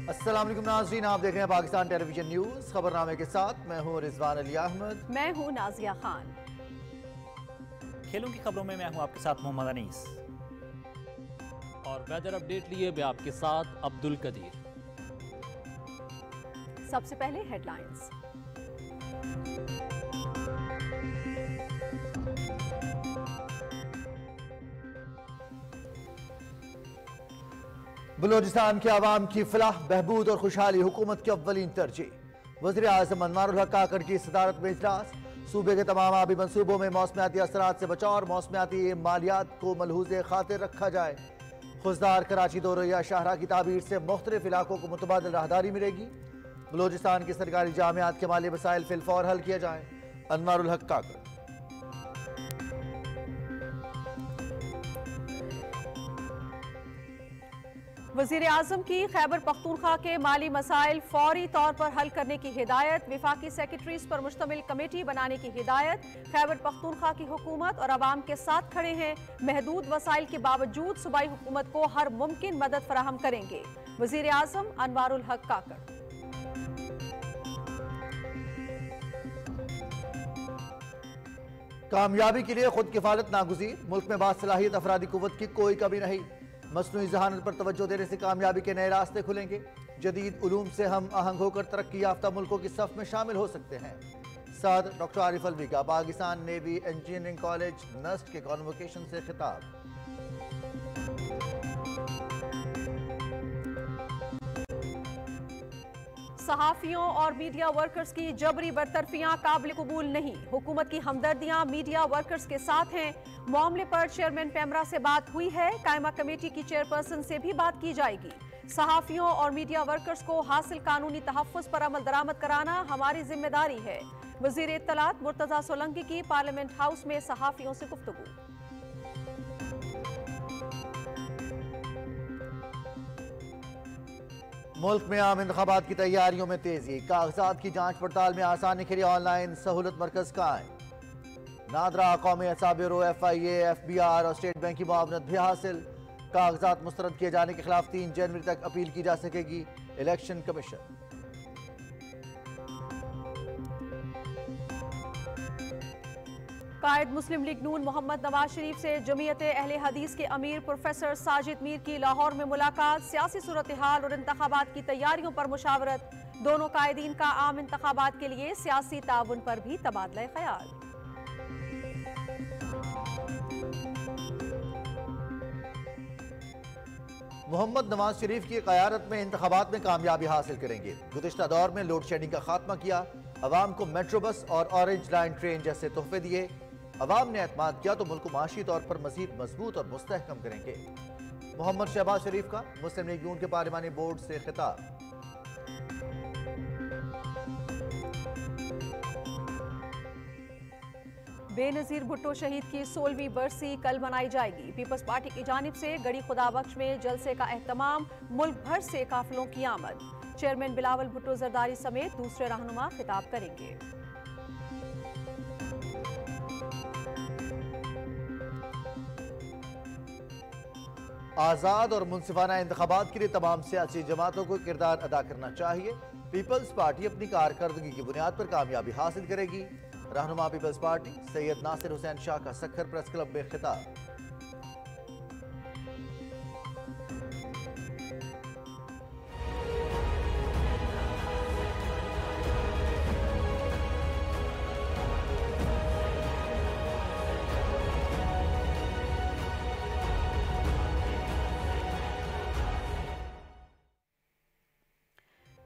السلام علیکم ناظرین، آپ دیکھ رہے ہیں پاکستان ٹیلی ویژن نیوز خبرنامے کے ساتھ میں ہوں رضوان علی احمد۔ میں ہوں نازیہ خان۔ کھیلوں کی خبروں میں ہوں آپ کے ساتھ محمد انیس، اور ویدر اپڈیٹ لیے میں آپ کے ساتھ عبد القدیر۔ سب سے پہلے ہیڈ لائنز۔ بلوچستان کے عوام کی فلاح بہبود اور خوشحالی حکومت کی اولین ترجیح۔ وزیر اعظم انوار الحق کاکڑ کی صدارت میں اجلاس۔ صوبے کے تمام آبی منصوبوں میں موسمیاتی اثرات سے بچاؤ اور موسمیاتی مالیات کو ملحوظ خاطر رکھا جائے۔ خضدار کراچی دو رویہ شاہراہ کی تعبیر سے مختلف علاقوں کو متبادل راہداری ملے گی۔ بلوچستان کی سرکاری جامعات کے مالی مسائل فی الفور حل کیے جائیں، انوار الحق کاکڑ۔ وزیر اعظم کی خیبر پختونخوا کے مالی مسائل فوری طور پر حل کرنے کی ہدایت۔ وفاقی سیکرٹریز پر مشتمل کمیٹی بنانے کی ہدایت۔ خیبر پختونخوا کی حکومت اور عوام کے ساتھ کھڑے ہیں، محدود وسائل کے باوجود صوبائی حکومت کو ہر ممکن مدد فراہم کریں گے، وزیر اعظم انوار الحق کاکڑ۔ کامیابی کے لیے خود کفالت ناگزیر، ملک میں باصلاحیت افرادی قوت کی کوئی کمی نہیں۔ مصنوعی ذہانت پر توجہ دینے سے کامیابی کے نئے راستے کھلیں گے۔ جدید علوم سے ہم آہنگ ہو کر ترقی یافتہ ملکوں کی صف میں شامل ہو سکتے ہیں۔ صدر ڈاکٹر عارف الوی کا پاکستان نیوی انجینئرنگ کالج نسٹ کے کانووکیشن سے خطاب۔ صحافیوں اور میڈیا ورکرز کی جبری برطرفیاں قابل قبول نہیں، حکومت کی ہمدردیاں میڈیا ورکرز کے ساتھ ہیں۔ معاملے پر چیئرمین پیمرا سے بات ہوئی ہے، قائمہ کمیٹی کی چیئرپرسن سے بھی بات کی جائے گی۔ صحافیوں اور میڈیا ورکرز کو حاصل قانونی تحفظ پر عمل درآمد کرانا ہماری ذمہ داری ہے، وزیر اطلاعات مرتضی سولنگی کی پارلیمنٹ ہاؤس میں صحافیوں سے گفتگو۔ ملک میں عام انتخابات کی تیاریوں میں تیزی، کاغذات کی جانچ پڑتال میں آسانی کے لیے آن لائن سہولت مرکز قائم۔ نادرا قومی احصاب bureau F I A, F B R اور اسٹیٹ بینک کی معاونت بھی حاصل۔ کاغذات مسترد کیے جانے کے خلاف 3 جنوری تک اپیل کی جا سکے گی، الیکشن کمیشن۔ قائد مسلم لیگ نون محمد نواز شریف سے جمعیت اہل حدیث کے امیر پروفیسر ساجد میر کی لاہور میں ملاقات، سیاسی صورتحال اور انتخابات کی تیاریوں پر مشاورت۔ دونوں قائدین کا عام انتخابات کے لیے سیاسی تعاون پر بھی تبادلہ خیال۔ محمد نواز شریف کی قیادت میں انتخابات میں کامیابی حاصل کریں گے۔ گزشتہ دور میں لوڈ شیڈنگ کا خاتمہ کیا، عوام کو میٹرو بس اور اورنج لائن ٹرین جیسے تحفے دیے۔ عوام نے اعتماد کیا تو ملک کو معاشی طور پر مزید مضبوط اور مستحکم کریں گے۔ محمد شہباز شریف کا مسلم لیگ نون کے پارلیمانی بورڈ سے خطاب۔ بے نظیر بھٹو شہید کی 16ویں برسی کل منائی جائے گی۔ پیپلز پارٹی کی جانب سے گڑھی خدا بخش میں جلسے کا اہتمام، ملک بھر سے قافلوں کی آمد۔ چیئرمین بلاول بھٹو زرداری سمیت دوسرے رہنما خطاب کریں گے۔ آزاد اور منصفانہ انتخابات کے لیے تمام سیاسی جماعتوں کو کردار ادا کرنا چاہیے۔ پیپلز پارٹی اپنی کارکردگی کی بنیاد پر کامیابی حاصل کرے گی۔ رہنما پیپلز پارٹی سید ناصر حسین شاہ کا سکھر پریس کلب میں خطاب۔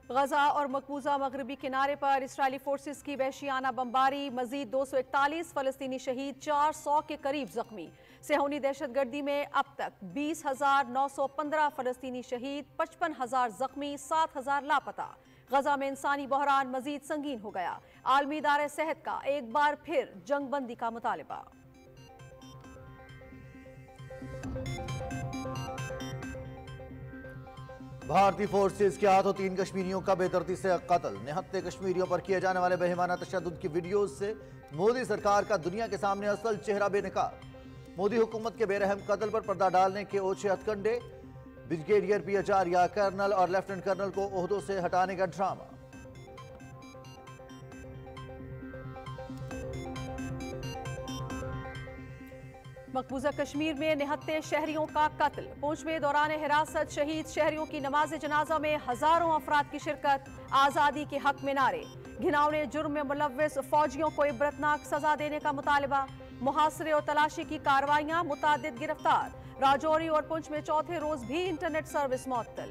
غزہ اور مقبوضہ مغربی کنارے پر اسرائیلی فورسز کی وحشیانہ بمباری، مزید 241 فلسطینی شہید، 400 کے قریب زخمی۔ صہیونی دہشت گردی میں اب تک 20,915 فلسطینی شہید، 55,000 زخمی، 7,000 لاپتہ۔ غزہ میں انسانی بحران مزید سنگین ہو گیا، عالمی ادارہ صحت کا ایک بار پھر جنگ بندی کا مطالبہ۔ بھارتی فورسز کے ہاتھوں 3 کشمیریوں کا بے دردی سے قتل۔ نہتے کشمیریوں پر کیے جانے والے بہیمانہ تشدد کی ویڈیوز سے مودی سرکار کا دنیا کے سامنے اصل چہرہ بے نقاب۔ مودی حکومت کے بے رحم قتل پر پردہ ڈالنے کے اوچھے ہتھ کنڈے۔ ब्रिगेडियर पी आचार्य, कर्नल और लेफ्टिनेंट कर्नल को ओहदों से हटाने का ड्रामा। मकबूजा कश्मीर में निहत्ते शहरियों का कत्ल। पुंछ में दौरान हिरासत शहीद शहरियों की नमाज जनाजा में हजारों अफराद की शिरकत। आजादी के हक में नारे। घिनौने जुर्म में मुलव्विस फौजियों को इबरतनाक सजा देने का मुतालबा। मुहासरे और तलाशी की कार्रवाइयां, मुतादिद गिरफ्तार। राजौरी और पुंछ में चौथे रोज भी इंटरनेट सर्विस मुअत्तल।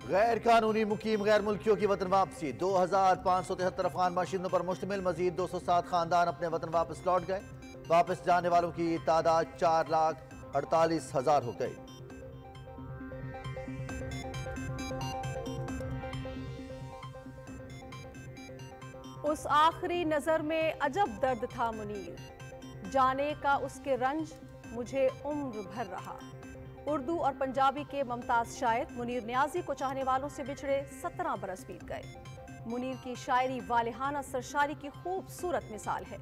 गैर कानूनी मुकीम गैर मुल्कियों की वतन वापसी। 2573 अफगान बाशिंदों पर मुश्तमिल मजीद 207 खानदान अपने वतन वापस लौट गए। वापस जाने वालों की तादाद 4,48,000 हो गई। उस आखिरी नजर में अजब दर्द था मुनीर, जाने का उसके रंज मुझे उम्र भर रहा। उर्दू और पंजाबी के मुमताज शायर मुनीर नियाजी को चाहने वालों से बिछड़े 17 बरस बीत गए। मुनीर की शायरी वालिहाना सरशारी की खूबसूरत मिसाल है।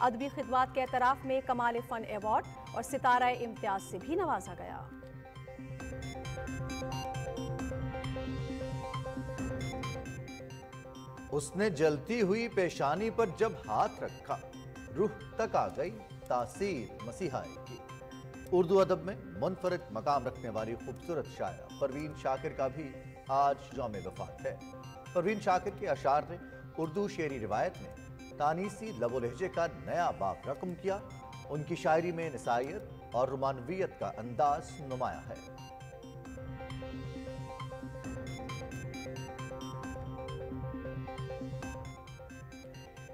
अदबी खिदमात के एतराफ में कमाल फन अवार्ड और सितारा इम्तियाज से भी नवाजा गया। उसने जलती हुई पेशानी पर जब हाथ रखा, रूह तक आ गई तासीर मसीहाई की। उर्दू अदब में मुनफरिद मकाम रखने वाली खूबसूरत शायरा परवीन शाकिर का भी आज यौम वफात है। परवीन शाकिर के अशार ने उर्दू शेरी रिवायत में तानीसी लबो लहजे का नया बाब रकम किया। उनकी शायरी में निसाइयत और रुमानवियत का अंदाज नुमाया है।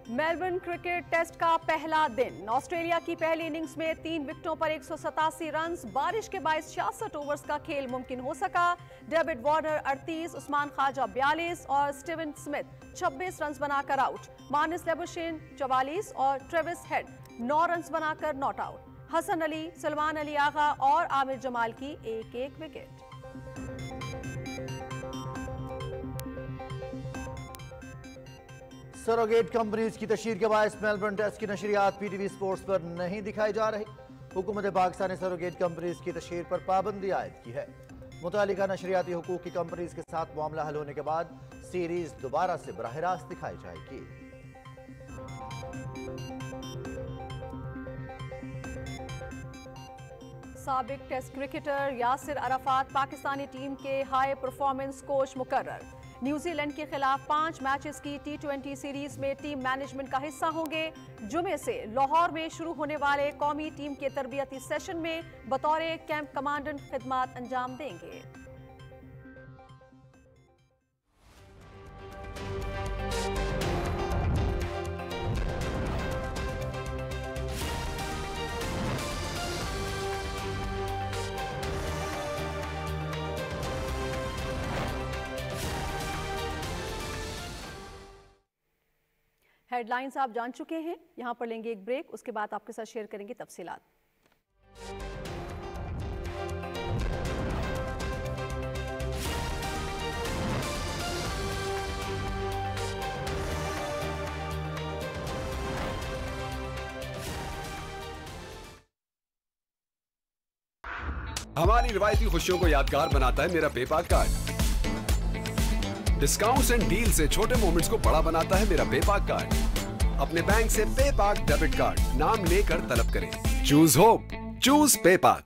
मेलबर्न क्रिकेट टेस्ट का पहला दिन। ऑस्ट्रेलिया की पहली इनिंग्स में 3 विकेटों पर 187 रन। बारिश के बायस 66 ओवर्स का खेल मुमकिन हो सका। डेविड वार्नर 38, उस्मान ख्वाजा 42 और स्टीवन स्मिथ 26 रन बनाकर आउट। मार्नस लेबुशेन 44 और ट्रेविस हेड 9 रन बनाकर नॉट आउट। हसन अली, सलमान अली आगा और आमिर जमाल की एक-एक विकेट। सरोगेट कंपनीज की तशहीर के बायस मेलबर्न टेस्ट की नशरियात पीटीवी स्पोर्ट्स पर नहीं दिखाई जा रही। हुकूमत पाकिस्तान ने सरोगेट कंपनीज की तशहीर पर पाबंदी आयद की है। मुतालिका नशरियाती हुकूक की कंपनीज के साथ मामला हल होने के बाद सीरीज दोबारा से बराह रास्त दिखाई जाएगी। साबिक test cricketer Yasir Arafat Pakistani team के हाई परफॉर्मेंस कोच मुकर्रर। न्यूजीलैंड के खिलाफ 5 मैचेस की T20 सीरीज में टीम मैनेजमेंट का हिस्सा होंगे। जुमे से लाहौर में शुरू होने वाले कौमी टीम के तरबियती सेशन में बतौर कैंप कमांडेंट खिदमात अंजाम देंगे। हेडलाइंस आप जान चुके हैं। यहां पर लेंगे एक ब्रेक, उसके बाद आपके साथ शेयर करेंगे तफसीलात। हमारी रिवायती खुशियों को यादगार बनाता है मेरा पेपाक कार्ड। डिस्काउंट्स एंड डील से छोटे मोमेंट्स को बड़ा बनाता है मेरा पेपाक कार्ड। अपने बैंक से पेपाक डेबिट कार्ड नाम लेकर तलब करें। Choose hope, choose पेपाक।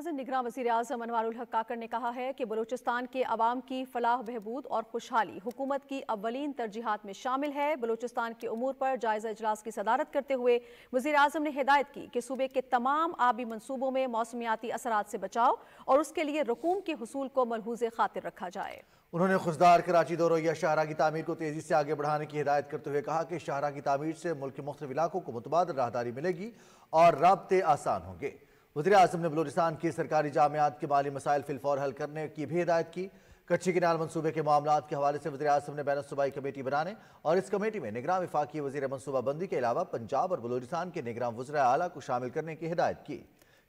निगरान वज़ीर आज़म अनवारुल हक काकड़ ने कहा है कि बलूचिस्तान के अवाम की फलाह बहबूद और खुशहाली हुकूमत की अव्वलीन तरजीहात में शामिल है। बलूचिस्तान के उमूर पर जायजा इजलास की सदारत करते हुए वज़ीर आज़म ने हिदायत की कि सूबे के तमाम आबी मनसूबों में मौसमियाती असरात से बचाव और उसके लिए रकूम के हुसूल को मलहूज़े खातिर रखा जाए। उन्होंने खुशदार कराची दोरैया शाहराह की तामीर को तेजी से आगे बढ़ाने की हिदायत करते हुए कहा कि शाहराह की तामीर से मुल्क के मुख्तलिफ इलाकों को मुतबादिल राहदारी मिलेगी और राब्ते आसान होंगे। वज़ीर आज़म ने बलूचिस्तान की सरकारी जामियात के माली मसाइल फिलफौर हल करने की भी हिदायत की। कच्ची किनाल मनसूबे के मामलात के हवाले से वज़ीर आज़म ने बैन सूबाई कमेटी बनाने और इस कमेटी में निगरान वफाकी वज़ीर मनसूबा बंदी के अलावा पंजाब और बलूचिस्तान के निगरान वज़ीर आला को शामिल करने की हिदायत की।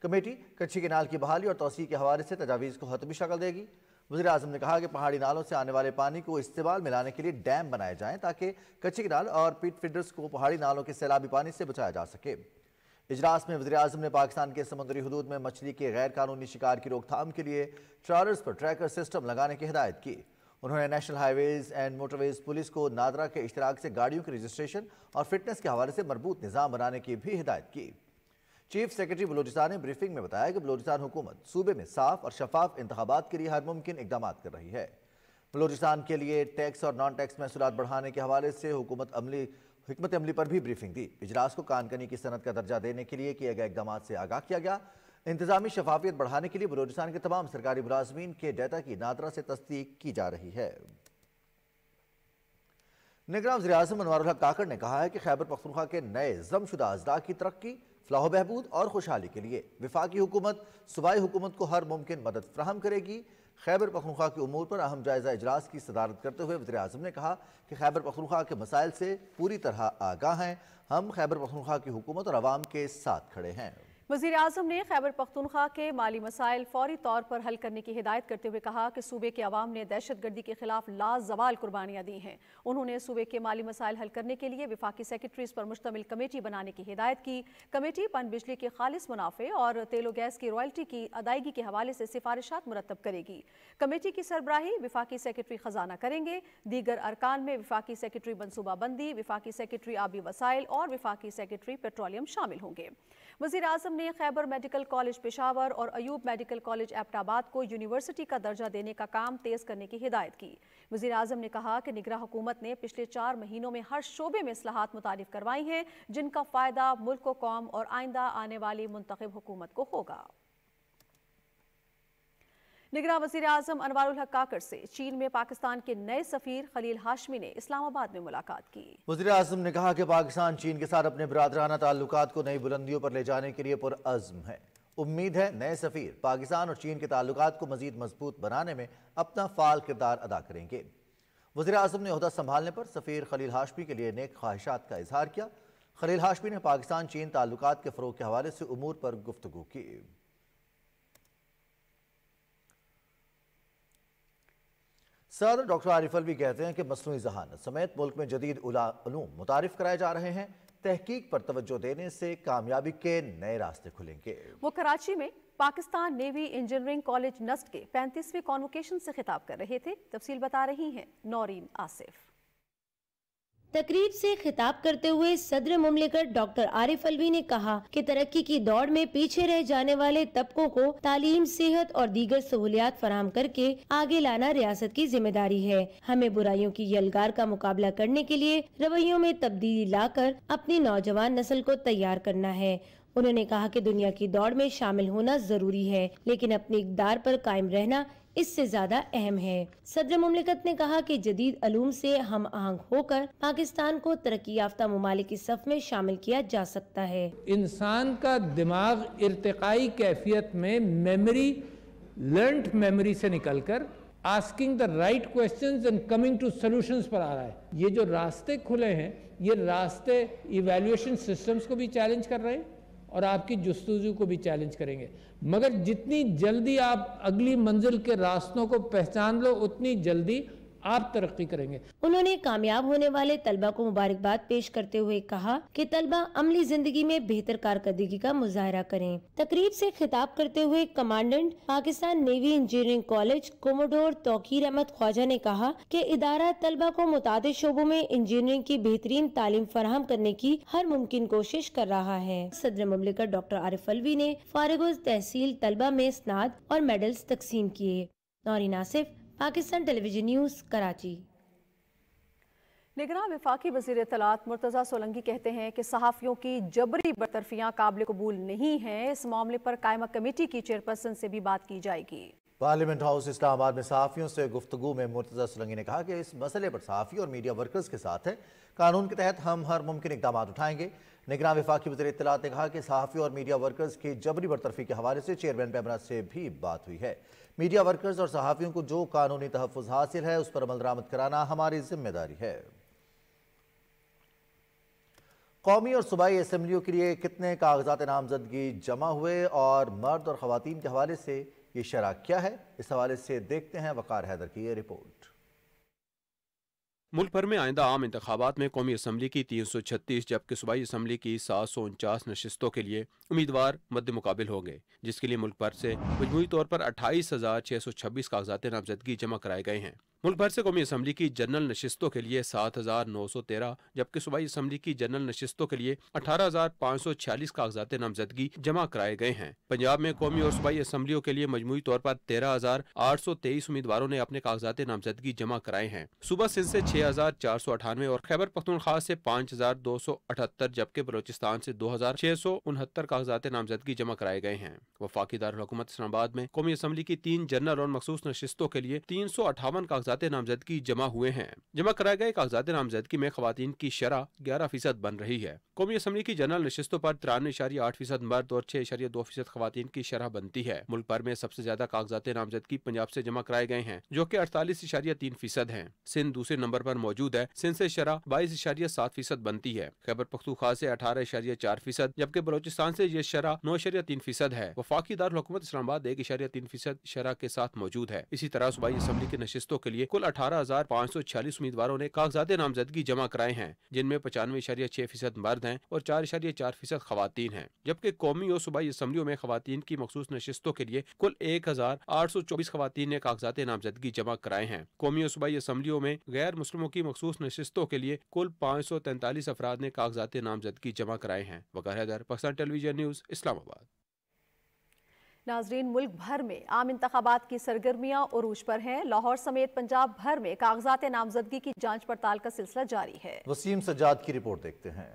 कमेटी कच्ची किनाल की बहाली और तोसी के हवाले से तजावीज़ को हतमी शक्ल देगी। वज़ीर आज़म ने कहा कि पहाड़ी नालों से आने वाले पानी को इस्तेमाल में लाने के लिए डैम बनाए जाएं ताकि कच्ची कनाल और पीट फीडर्स को पहाड़ी नालों के सैलाबी पानी से बचाया जा सके। इजलास में वज़ीर आज़म ने पाकिस्तान के समुद्री हुदूद में मछली के गैर कानूनी शिकार की रोकथाम के लिए ट्रॉलर्स पर ट्रैकर सिस्टम लगाने की हिदायत की। उन्होंने national highways and motorways police को नादरा के इश्तराक से गाड़ियों के रजिस्ट्रेशन और फिटनेस के हवाले से मरबूत निज़ाम बनाने की भी हिदायत की। चीफ सेक्रेटरी बलूचिस्तान ने ब्रीफिंग में बताया कि बलूचिस्तान हुकूमत सूबे में साफ और शफाफ इंतखाबात के लिए हर मुमकिन इकदाम कर रही है। बलूचिस्तान के लिए टैक्स और नॉन टैक्स महसूलात बढ़ाने के हवाले से हिकमत अमली पर भी ब्रीफिंग दी। इजलास को कानकनी की सनत का दर्जा देने के लिए किए गए इकदाम से आगाह किया गया। इंतजामी शफाफियत बढ़ाने के लिए बलूचिस्तान के तमाम सरकारी मुलाजमीन के डाटा की नादरा से तस्दीक की जा रही है। निगरान वज़ीर आज़म अनवारुल हक काकड़ ने कहा है कि खैबर पख्तूनख्वा के नए जमशुदा अजला की तरक्की, फलाह बहबूद और खुशहाली के लिए वफाकी हुकूमत सूबाई हुकूमत को हर मुमकिन मदद फराहम करेगी। खैबर पख्तूनख्वा के उमूर पर अहम जायजा इजलास की सदारत करते हुए वज़ीर आज़म ने कहा कि खैबर पख्तूनख्वा के मसाइल से पूरी तरह आगाह हैं। हम खैबर पख्तूनख्वा की हुकूमत और अवाम के साथ खड़े हैं। वज़ीर आज़म ने खैबर पख्तूनख्वा के माली मसाइल फौरी तौर पर हल करने की हिदायत करते हुए कहा कि सूबे के अवाम ने दहशत गर्दी के खिलाफ लाजवाल कुर्बानियाँ दी हैं। उन्होंने सूबे के माली मसाइल हल करने के लिए वफाकी सेक्रेटरीज पर मुश्तमिल कमेटी बनाने की हिदायत की। कमेटी पन बिजली के खालिस मुनाफे और तेल गैस की रॉयल्टी की अदायगी के हवाले से सिफारिशात मुरतब करेगी। कमेटी की सरबराही वफाकी सेक्रेटरी खजाना करेंगे। दीगर अरकान में वफाकी सेक्रेटरी मनसूबाबंदी, वफाकी सेक्रेटरी आबी वसाइल और वफाकी सेक्रेटरी पेट्रोलियम शामिल होंगे। वज़ीर आज़म ने खैबर मेडिकल कॉलेज पेशावर और अयूब मेडिकल कॉलेज एबटाबाद को यूनिवर्सिटी का दर्जा देने का काम तेज़ करने की हिदायत की। वज़ीर आज़म ने कहा कि निगरान हुकूमत ने पिछले 4 महीनों में हर शोबे में इस्लाहात मुतारिफ करवाई हैं, जिनका फ़ायदा मुल्क व कौम और आइंदा आने वाली मुंतखब हुकूमत को होगा। निगरान वज़ीर आज़म अनवारुल हक काकड़ से चीन में पाकिस्तान के नए सफ़ीर खलील हाशमी ने इस्लामाबाद में मुलाकात की। वज़ीर आज़म ने कहा कि पाकिस्तान चीन के साथ अपने बरादराना ताल्लुकात को नई बुलंदियों पर ले जाने के लिए पुरअज़्म है। उम्मीद है नए सफ़ीर पाकिस्तान और चीन के ताल्लुकात को मज़ीद मजबूत बनाने में अपना फ़ाल किरदार अदा करेंगे। वज़ीर आज़म ने ओहदा संभालने पर सफ़ीर खलील हाशमी के लिए नेक ख्वाहिशात का इजहार किया। खलील हाशमी ने पाकिस्तान चीन ताल्लुकात के फ़रोग़ के हवाले से उमूर पर गुफ्तगू की। सदर डॉक्टर आरिफ अलवी कहते हैं कि मसनूई ज़हानत समेत मुल्क में जदीद उलूम मुतारिफ कराए जा रहे हैं। तहकीक पर तवज्जो देने से कामयाबी के नए रास्ते खुलेंगे। वो कराची में Pakistan navy engineering college NUST के 35वें कॉन्वोकेशन से खिताब कर रहे थे। तफसील बता रही हैं नौरीन आसिफ। तकरीब से खिताब करते हुए सदर मुमलिकत डॉक्टर आरिफ अलवी ने कहा कि तरक्की की दौड़ में पीछे रह जाने वाले तबकों को तालीम, सेहत और दीगर सहूलियात फराहम करके आगे लाना रियासत की जिम्मेदारी है। हमें बुराइयों की यलगार का मुकाबला करने के लिए रवैयों में तब्दीली लाकर अपनी नौजवान नस्ल को तैयार करना है। उन्होंने कहा कि दुनिया की दौड़ में शामिल होना जरूरी है, लेकिन अपनी इक़दार पर कायम रहना इससे ज्यादा अहम है। सदर मुमलिकत ने कहा कि जदीद अलूम से हम आहंग होकर पाकिस्तान को तरक्की याफ्ता ममालिक की सफ में शामिल किया जा सकता है। इंसान का दिमाग इर्तिकाई कैफियत में मेमोरी, लर्नड मेमोरी से निकलकर asking the right questions and coming to solutions पर आ रहा है। ये जो रास्ते खुले हैं, ये रास्ते इवैल्यूएशन सिस्टम्स को भी चैलेंज कर रहे हैं और आपकी जुस्तजू को भी चैलेंज करेंगे। मगर जितनी जल्दी आप अगली मंजिल के रास्तों को पहचान लो, उतनी जल्दी आप तरक्की करेंगे। उन्होंने कामयाब होने वाले तलबा को मुबारकबाद पेश करते हुए कहा कि तलबा अमली जिंदगी में बेहतर कारकर्दगी का मुजाहरा करें। तकरीब से खिताब करते हुए commandant Pakistan navy engineering college commodore Tauqeer Ahmed Khawaja ने कहा कि इदारा तलबा को मुतादिद शोबों में इंजीनियरिंग की बेहतरीन तालीम फराहम करने की हर मुमकिन कोशिश कर रहा है। सदर मुमलिकत डॉक्टर आरिफ अलवी ने फारिगुल तहसील तलबा में स्नाद और मेडल्स तकसीम किए। Naureen Asif, Pakistan television news, Karachi. निगरान वफाकी वज़ीर इत्तलात मुर्तज़ा सोलंकी कहते हैं कि सहाफ़ियों की जबरी बरतरफियाँ काबिल कबूल नहीं हैं। इस मामले पर कायमा कमेटी की चेयरपर्सन से भी बात की जाएगी। पार्लियामेंट हाउस इस्लामाबाद में सहाफ़ियों से गुफ्तगू में मुर्तज़ा सोलंकी ने कहा कि इस मसले पर सहाफ़ी और मीडिया वर्कर्स के साथ है। कानून के तहत हम हर मुमकिन इक़दाम उठाएंगे। निगरान वफाकी वज़ीर इत्तलात ने कहा कि सहाफ़ी और मीडिया वर्कर्स की जबरी बरतरफी के हवाले से चेयरमैन पैमरा से भी बात हुई है। मीडिया वर्कर्स और सहाफ़ियों को जो कानूनी तहफ़्फ़ुज़ हासिल है उस पर अमल दरामद कराना हमारी जिम्मेदारी है। कौमी और सूबाई असम्बलियों के लिए कितने कागजात नामजदगी जमा हुए और मर्द और ख़वातीन के हवाले से کی شرح کیا ہے؟ اس حوالے سے دیکھتے ہیں وقار حیدر کی یہ رپورٹ۔ ملک بھر میں آئندہ عام انتخابات میں قومی اسمبلی کی 336 جبکہ صوبائی اسمبلی کی 749 نشستوں کے لیے امیدوار مد مقابل ہوں گے، جس کے لیے ملک بھر سے مجموعی طور پر 28,626 کاغذات نامزدگی جمع کرائے گئے ہیں۔ ملک بھر سے قومی اسمبلی کی جنرل نشستوں کے لیے 7,913 جبکہ صوبائی اسمبلی کی جنرل نشستوں کے لیے 18,546 کاغذات نامزدگی جمع کرائے گئے ہیں۔ پنجاب میں قومی اور صوبائی اسمبلیوں کے لیے مجموعی طور پر 13,823 امیدواروں نے اپنے کاغذات نامزدگی جمع کرائے ہیں۔ صوبہ سندھ سے 6,498 اور خیبر پختونخوا سے 5,278 جبکہ بلوچستان سے 2,669 کاغذات نامزدگی جمع کرائے گئے ہیں۔ وفاقی دارالحکومت اسلام آباد میں قومی اسمبلی کی 3 جنرل اور مخصوص نشستوں کے لیے 358 کاغذات نامزدگی جمع ہوئے ہیں۔ جمع کرائے گئے کاغذات نامزدگی میں خواتین کی شرح 11% بن رہی ہے۔ قومی اسمبلی کی جنرل نشستوں پر 93.8% مرد اور 6.2% خواتین کی شرح بنتی ہے۔ ملک بھر میں سب سے زیادہ کاغذات نامزدگی پنجاب سے جمع کرائے گئے ہیں جو کہ 48.3% ہیں۔ سندھ دوسرے نمبر پر موجود ہے۔ سندھ سے شرح 22.7% بنتی ہے۔ خیبر پختونخوا سے 18.4% جبکہ بلوچستان سے یہ شرح 9.3% ہے۔ وفاقی دارالحکومت اسلام آباد 1.3% شرح کے ساتھ موجود ہے۔ اسی طرح صوبائی اسمبلی کی نشستوں کے لیے کل 18,546 امیدواروں نے کاغذات نامزدگی جمع کرائے ہیں، جن میں 95.6% مرد ہیں اور 4.4% خواتین ہیں، جبکہ قومی اور صوبائی اسمبلیوں میں خواتین کی مخصوص نشستوں کے لیے کل 1,824 خواتین نے کاغذات نامزدگی جمع کرائے ہیں۔ قومی اور صوبائی اسمبلیوں میں غیر مسلموں کی مخصوص نشستوں کے لیے کل 543 افراد نے کاغذات نامزدگی جمع کرائے ہیں۔ وقار حیدر، پاکستان ٹیلی ویژن نیوز، اسلام آباد۔ ناظرین، ملک بھر میں عام انتخابات کی سرگرمیاں عروج پر ہیں۔ لاہور سمیت پنجاب بھر میں کاغذات نامزدگی کی جانچ پڑتال کا سلسلہ جاری ہے۔ وسیم سجاد کی رپورٹ دیکھتے ہیں۔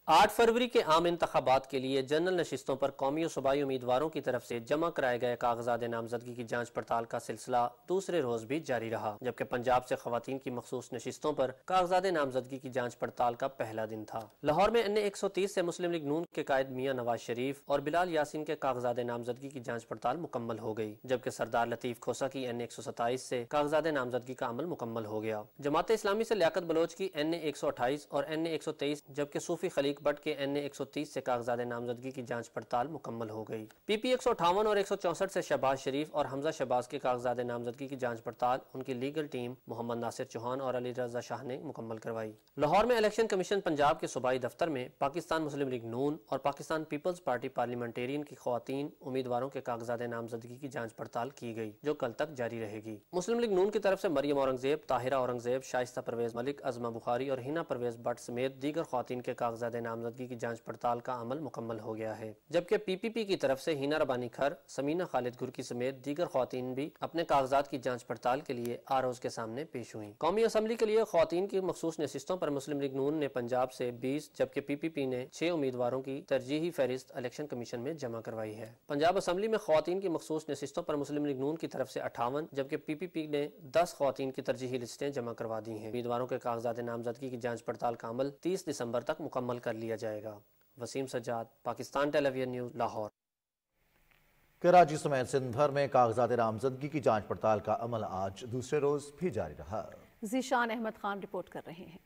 8 فروری کے عام انتخابات کے لیے جنرل نشستوں پر قومی و صوبائی امیدواروں کی طرف سے جمع کرائے گئے کاغذات نامزدگی کی جانچ پڑتال کا سلسلہ دوسرے روز بھی جاری رہا، جبکہ پنجاب سے خواتین کی مخصوص نشستوں پر کاغذات نامزدگی کی جانچ پڑتال کا پہلا دن تھا۔ لاہور میں NA 130 سے مسلم لیگ نون کے قائد میاں نواز شریف اور بلال یاسین کے کاغذات نامزدگی کی جانچ پڑتال مکمل ہو گئی، جبکہ سردار لطیف کھوسا کی NA 127 سے کاغذات نامزدگی کا عمل مکمل ہو گیا۔ جماعت اسلامی سے لیاقت بلوچ کی NA 128 اور NA 123 جبکہ صوفی خلیق بٹ کے NA 130 سے کاغذات نامزدگی کی جانچ پڑتال مکمل ہو گئی۔ PP 158 اور 164 سے شہباز شریف اور حمزہ شہباز کے کاغذات نامزدگی کی جانچ پڑتال ان کی لیگل ٹیم محمد ناصر چوہان اور علی رضا شاہ نے مکمل کروائی۔ لاہور میں الیکشن کمیشن پنجاب کے صوبائی دفتر میں پاکستان مسلم لیگ نون اور پاکستان پیپلز پارٹی پارلیمنٹیرین کی خواتین امیدواروں کے کاغذات نامزدگی کی جانچ پڑتال کی گئی، جو کل تک جاری رہے گی۔ مسلم لیگ نون کی طرف سے مریم اورنگزیب، طاہرہ اورنگزیب، شائستہ پرویز ملک، عظمہ بخاری اور ہینا پرویز بٹ سمیت دیگر خواتین کے کاغذات نامزدگی کی جانچ پڑتال کا عمل مکمل ہو گیا ہے، جبکہ PPP کی طرف سے ہینا ربانی کھر، سمینہ خالد گرکی سمیت دیگر خواتین بھی اپنے کاغذات کی جانچ پڑتال کے لیے آروز کے سامنے پیش ہوئیں۔ قومی اسمبلی کے لیے خواتین کی مخصوص نشستوں پر مسلم لیگ نون نے پنجاب سے 20 جبکہ PPP نے 6 امیدواروں کی ترجیحی فہرست الیکشن کمیشن میں جمع کروائی ہے۔ پنجاب اسمبلی میں خواتین کی مخصوص نشستوں پر مسلم لیگ نون کی طرف سے 58 جبکہ PPP نے 10 خواتین کی ترجیحی لسٹیں جمع کروا دی ہیں۔ امیدواروں کے کاغذات نامزدگی کی جانچ پڑتال کا عمل 30 دسمبر تک مکمل کر لیا جائے گا۔ وسیم سجاد، پاکستان ٹیلی ویژن نیوز، لاہور۔ کراچی سمیت سندھ بھر میں کاغذات نامزدگی کی جانچ پڑتال کا عمل آج دوسرے روز بھی جاری رہا۔ ذیشان احمد خان رپورٹ کر رہے ہیں۔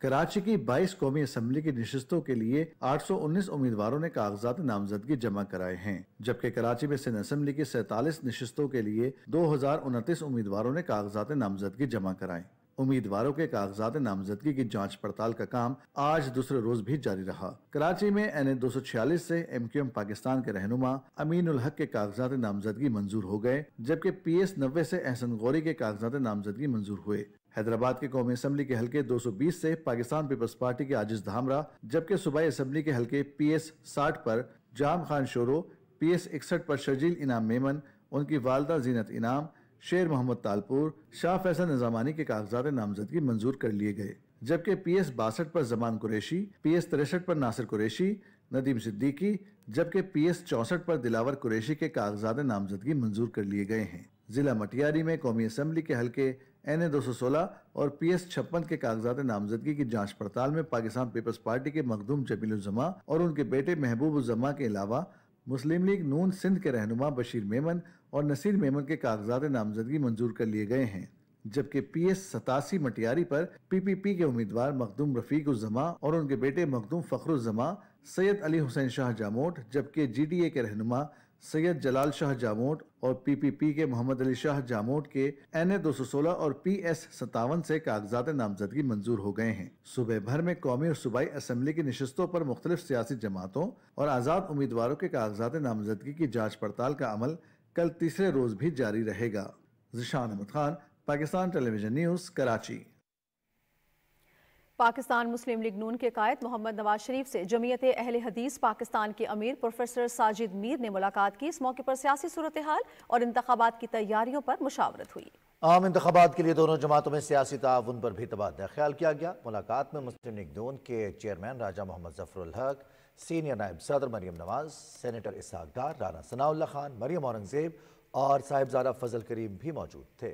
کراچی کی 22 قومی اسمبلی کی نشستوں کے لیے 819 امیدواروں نے کاغذات نامزدگی جمع کرائے ہیں، جبکہ کراچی میں سندھ اسمبلی کی 47 نشستوں کے لیے 2029 امیدواروں نے کاغذات نامزدگی جمع کرائے۔ امیدواروں کے کاغذات نامزدگی کی جانچ پڑتال کا کام آج دوسرے روز بھی جاری رہا۔ کراچی میں NA 246 سے MQM پاکستان کے رہنما امین الحق کے کاغذات نامزدگی منظور ہو گئے، جبکہ PS 90 سے احسن غوری کے کاغذات نامزدگی منظور ہوئے۔ حیدرآباد کے قومی اسمبلی کے حلقے 220 سے پاکستان پیپلز پارٹی کے عاجز دھامرا، جبکہ صوبائی اسمبلی کے حلقے PS 60 پر جام خان شورو، PS 61 پر شرجیل انعام میمن، ان کی والدہ زینت انعام، شیر محمد تالپور، شاہ فیصل نظامانی کے کاغذات نامزدگی منظور کر لیے گئے، جبکہ PS 62 پر زمان قریشی، PS 63 پر ناصر قریشی، ندیم صدیقی، جبکہ PS 64 پر دلاور قریشی کے کاغذات نامزدگی منظور کر لیے گئے ہیں۔ ضلع مٹیاری میں قومی اسمبلی کے حلقے NA 216 اور PS 56 کے کاغذات نامزدگی کی جانچ پڑتال میں پاکستان پیپلز پارٹی کے مخدوم جمیل الزماں اور ان کے بیٹے محبوب الزماں کے علاوہ مسلم لیگ نون سندھ کے رہنما بشیر میمن اور نصیر میمن کے کاغذات نامزدگی منظور کر لیے گئے ہیں، جبکہ PS 87 مٹیاری پر PPP کے امیدوار مخدوم رفیق الزماں اور ان کے بیٹے مخدوم فخر الزماں، سید علی حسین شاہ جاموٹ، جبکہ GDA کے رہنما सैयद जलाल शाह जामोट और PPP के मोहम्मद अली शाह जामोट के NA 216 और PS 57 से कागजात नामजदगी मंजूर हो गए हैं। सूबे भर में कौमी और सूबाई असम्बली की नशिस्तों पर मुख्तलिफ सियासी जमातों और आज़ाद उम्मीदवारों के कागजात नामजदगी की जाँच पड़ताल का अमल कल तीसरे रोज भी जारी रहेगा। Zeeshan Ahmed Khan, Pakistan television news, Karachi. Pakistan Muslim League Noon के कायद मोहम्मद नवाज शरीफ से जमीयत अहले हदीस पाकिस्तान के अमीर प्रोफेसर साजिद मीर ने मुलाकात की। इस मौके पर सियासी सूरत हाल और इंतखाबात की तैयारियों पर मुशावरत हुई। आम इंतखाबात के लिए दोनों जमातों में सियासी ताउन पर भी तबादला ख्याल किया गया। मुलाकात में मुस्लिम लीग नून के चेयरमैन राजा मोहम्मद जफरुल हक, सीनियर नायब सदर मरियम नवाज, सेनेटर इसहाक डार, राना सनाउल्लाह खान, मरियम औरंगजेब और साहिबजादा फजल करीम भी मौजूद थे।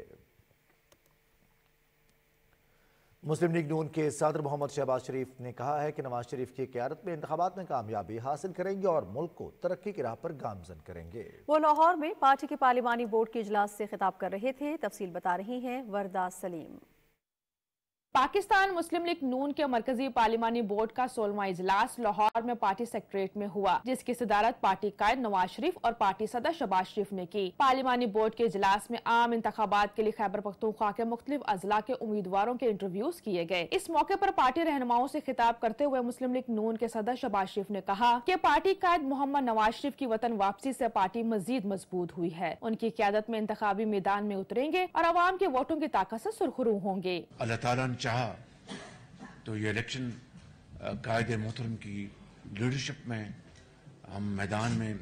मुस्लिम लीग नून के सदर मोहम्मद शहबाज शरीफ ने कहा है कि नवाज शरीफ की क़यादत में इंतखाबात में कामयाबी हासिल करेंगे और मुल्क को तरक्की की राह पर गामजन करेंगे। वो लाहौर में पार्टी के पार्लिमानी बोर्ड के इजलास से खिताब कर रहे थे। तफसील बता रही हैं वरदा सलीम। पाकिस्तान मुस्लिम लीग नून के मरकजी पार्लिमानी बोर्ड का 16वां इजलास लाहौर में पार्टी सेक्रेटरीट में हुआ, जिसकी सदारत पार्टी कायद नवाज शरीफ और पार्टी सदर शहबाज शरीफ ने की। पार्लिमानी बोर्ड के इजलास में आम इंतखाबात के लिए खैबर पख्तूनख्वा के मुख्तलिफ अजला के उम्मीदवारों के इंटरव्यूज किए गए। इस मौके पर पार्टी रहनुमाओं से खिताब करते हुए मुस्लिम लीग नून के सदर शहबाज शरीफ ने कहा कि पार्टी कायद मोहम्मद नवाज शरीफ की वतन वापसी से पार्टी मजीद मजबूत हुई है। उनकी क़यादत में इंतखाबी मैदान में उतरेंगे और अवाम के वोटों की ताकत से सुरखरू होंगे। अल्लाह ताला ने चाहा तो ये इलेक्शन कायदे मोहतरम की लीडरशिप में हम मैदान में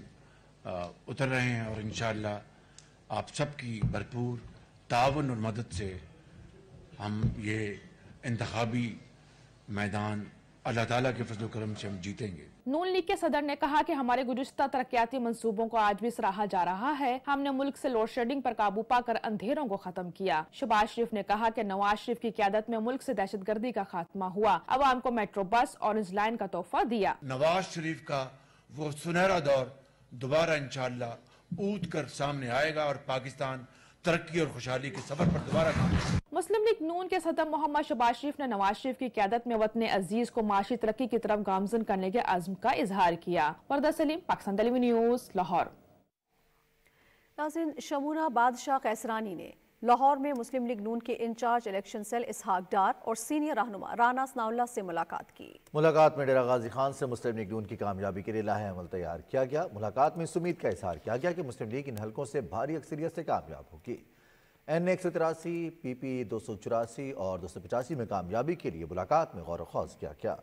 उतर रहे हैं और इंशाअल्लाह आप सबकी भरपूर तावन और मदद से हम ये इंतखाबी मैदान अल्लाह ताला के फजल करम से हम जीतेंगे। नून लीग के सदर ने कहा कि हमारे गुज़िश्ता तरक्याती मंसूबों को आज भी सराहा जा रहा है। हमने मुल्क से लोड शेडिंग पर काबू पाकर अंधेरों को खत्म किया। शहबाज शरीफ ने कहा कि नवाज शरीफ की क़यादत में मुल्क से दहशतगर्दी का खात्मा हुआ, अवाम को मेट्रो बस, ऑरेंज लाइन का तोहफा दिया। नवाज शरीफ का वो सुनहरा दौर दोबारा इंशाअल्लाह ऊद कर सामने आएगा और पाकिस्तान तरक्की और खुशहाली के सफर पर दोबारा। मुस्लिम लीग नून के सदर मोहम्मद शहबाज शरीफ ने नवाज शरीफ की क़यादत में वतन अजीज को माशी तरक्की की तरफ गामजन करने के अज़्म का इजहार किया। वरदा सलीम, पाकिस्तान टेलीविजन न्यूज़, लाहौर। नाज़रीन, शमूना बादशाह कैसरानी ने लाहौर में मुस्लिम लीग नून के इंचार्ज इलेक्शन सेल इसहाक डार और सीनियर रहनुमा राना सनाउल्लाह से मुलाकात की। मुलाकात में डेरा गाजी खान से मुस्लिम लीग नून की कामयाबी के लिए लाहे अमल तैयार किया गया। मुलाकात में इस उम्मीद का इजहार किया गया कि मुस्लिम लीग इन हलकों से भारी अक्सरियत से कामयाब होगी। NA 183, PP 284 और 285 में कामयाबी के लिए मुलाकात में गौर ख्वास किया गया।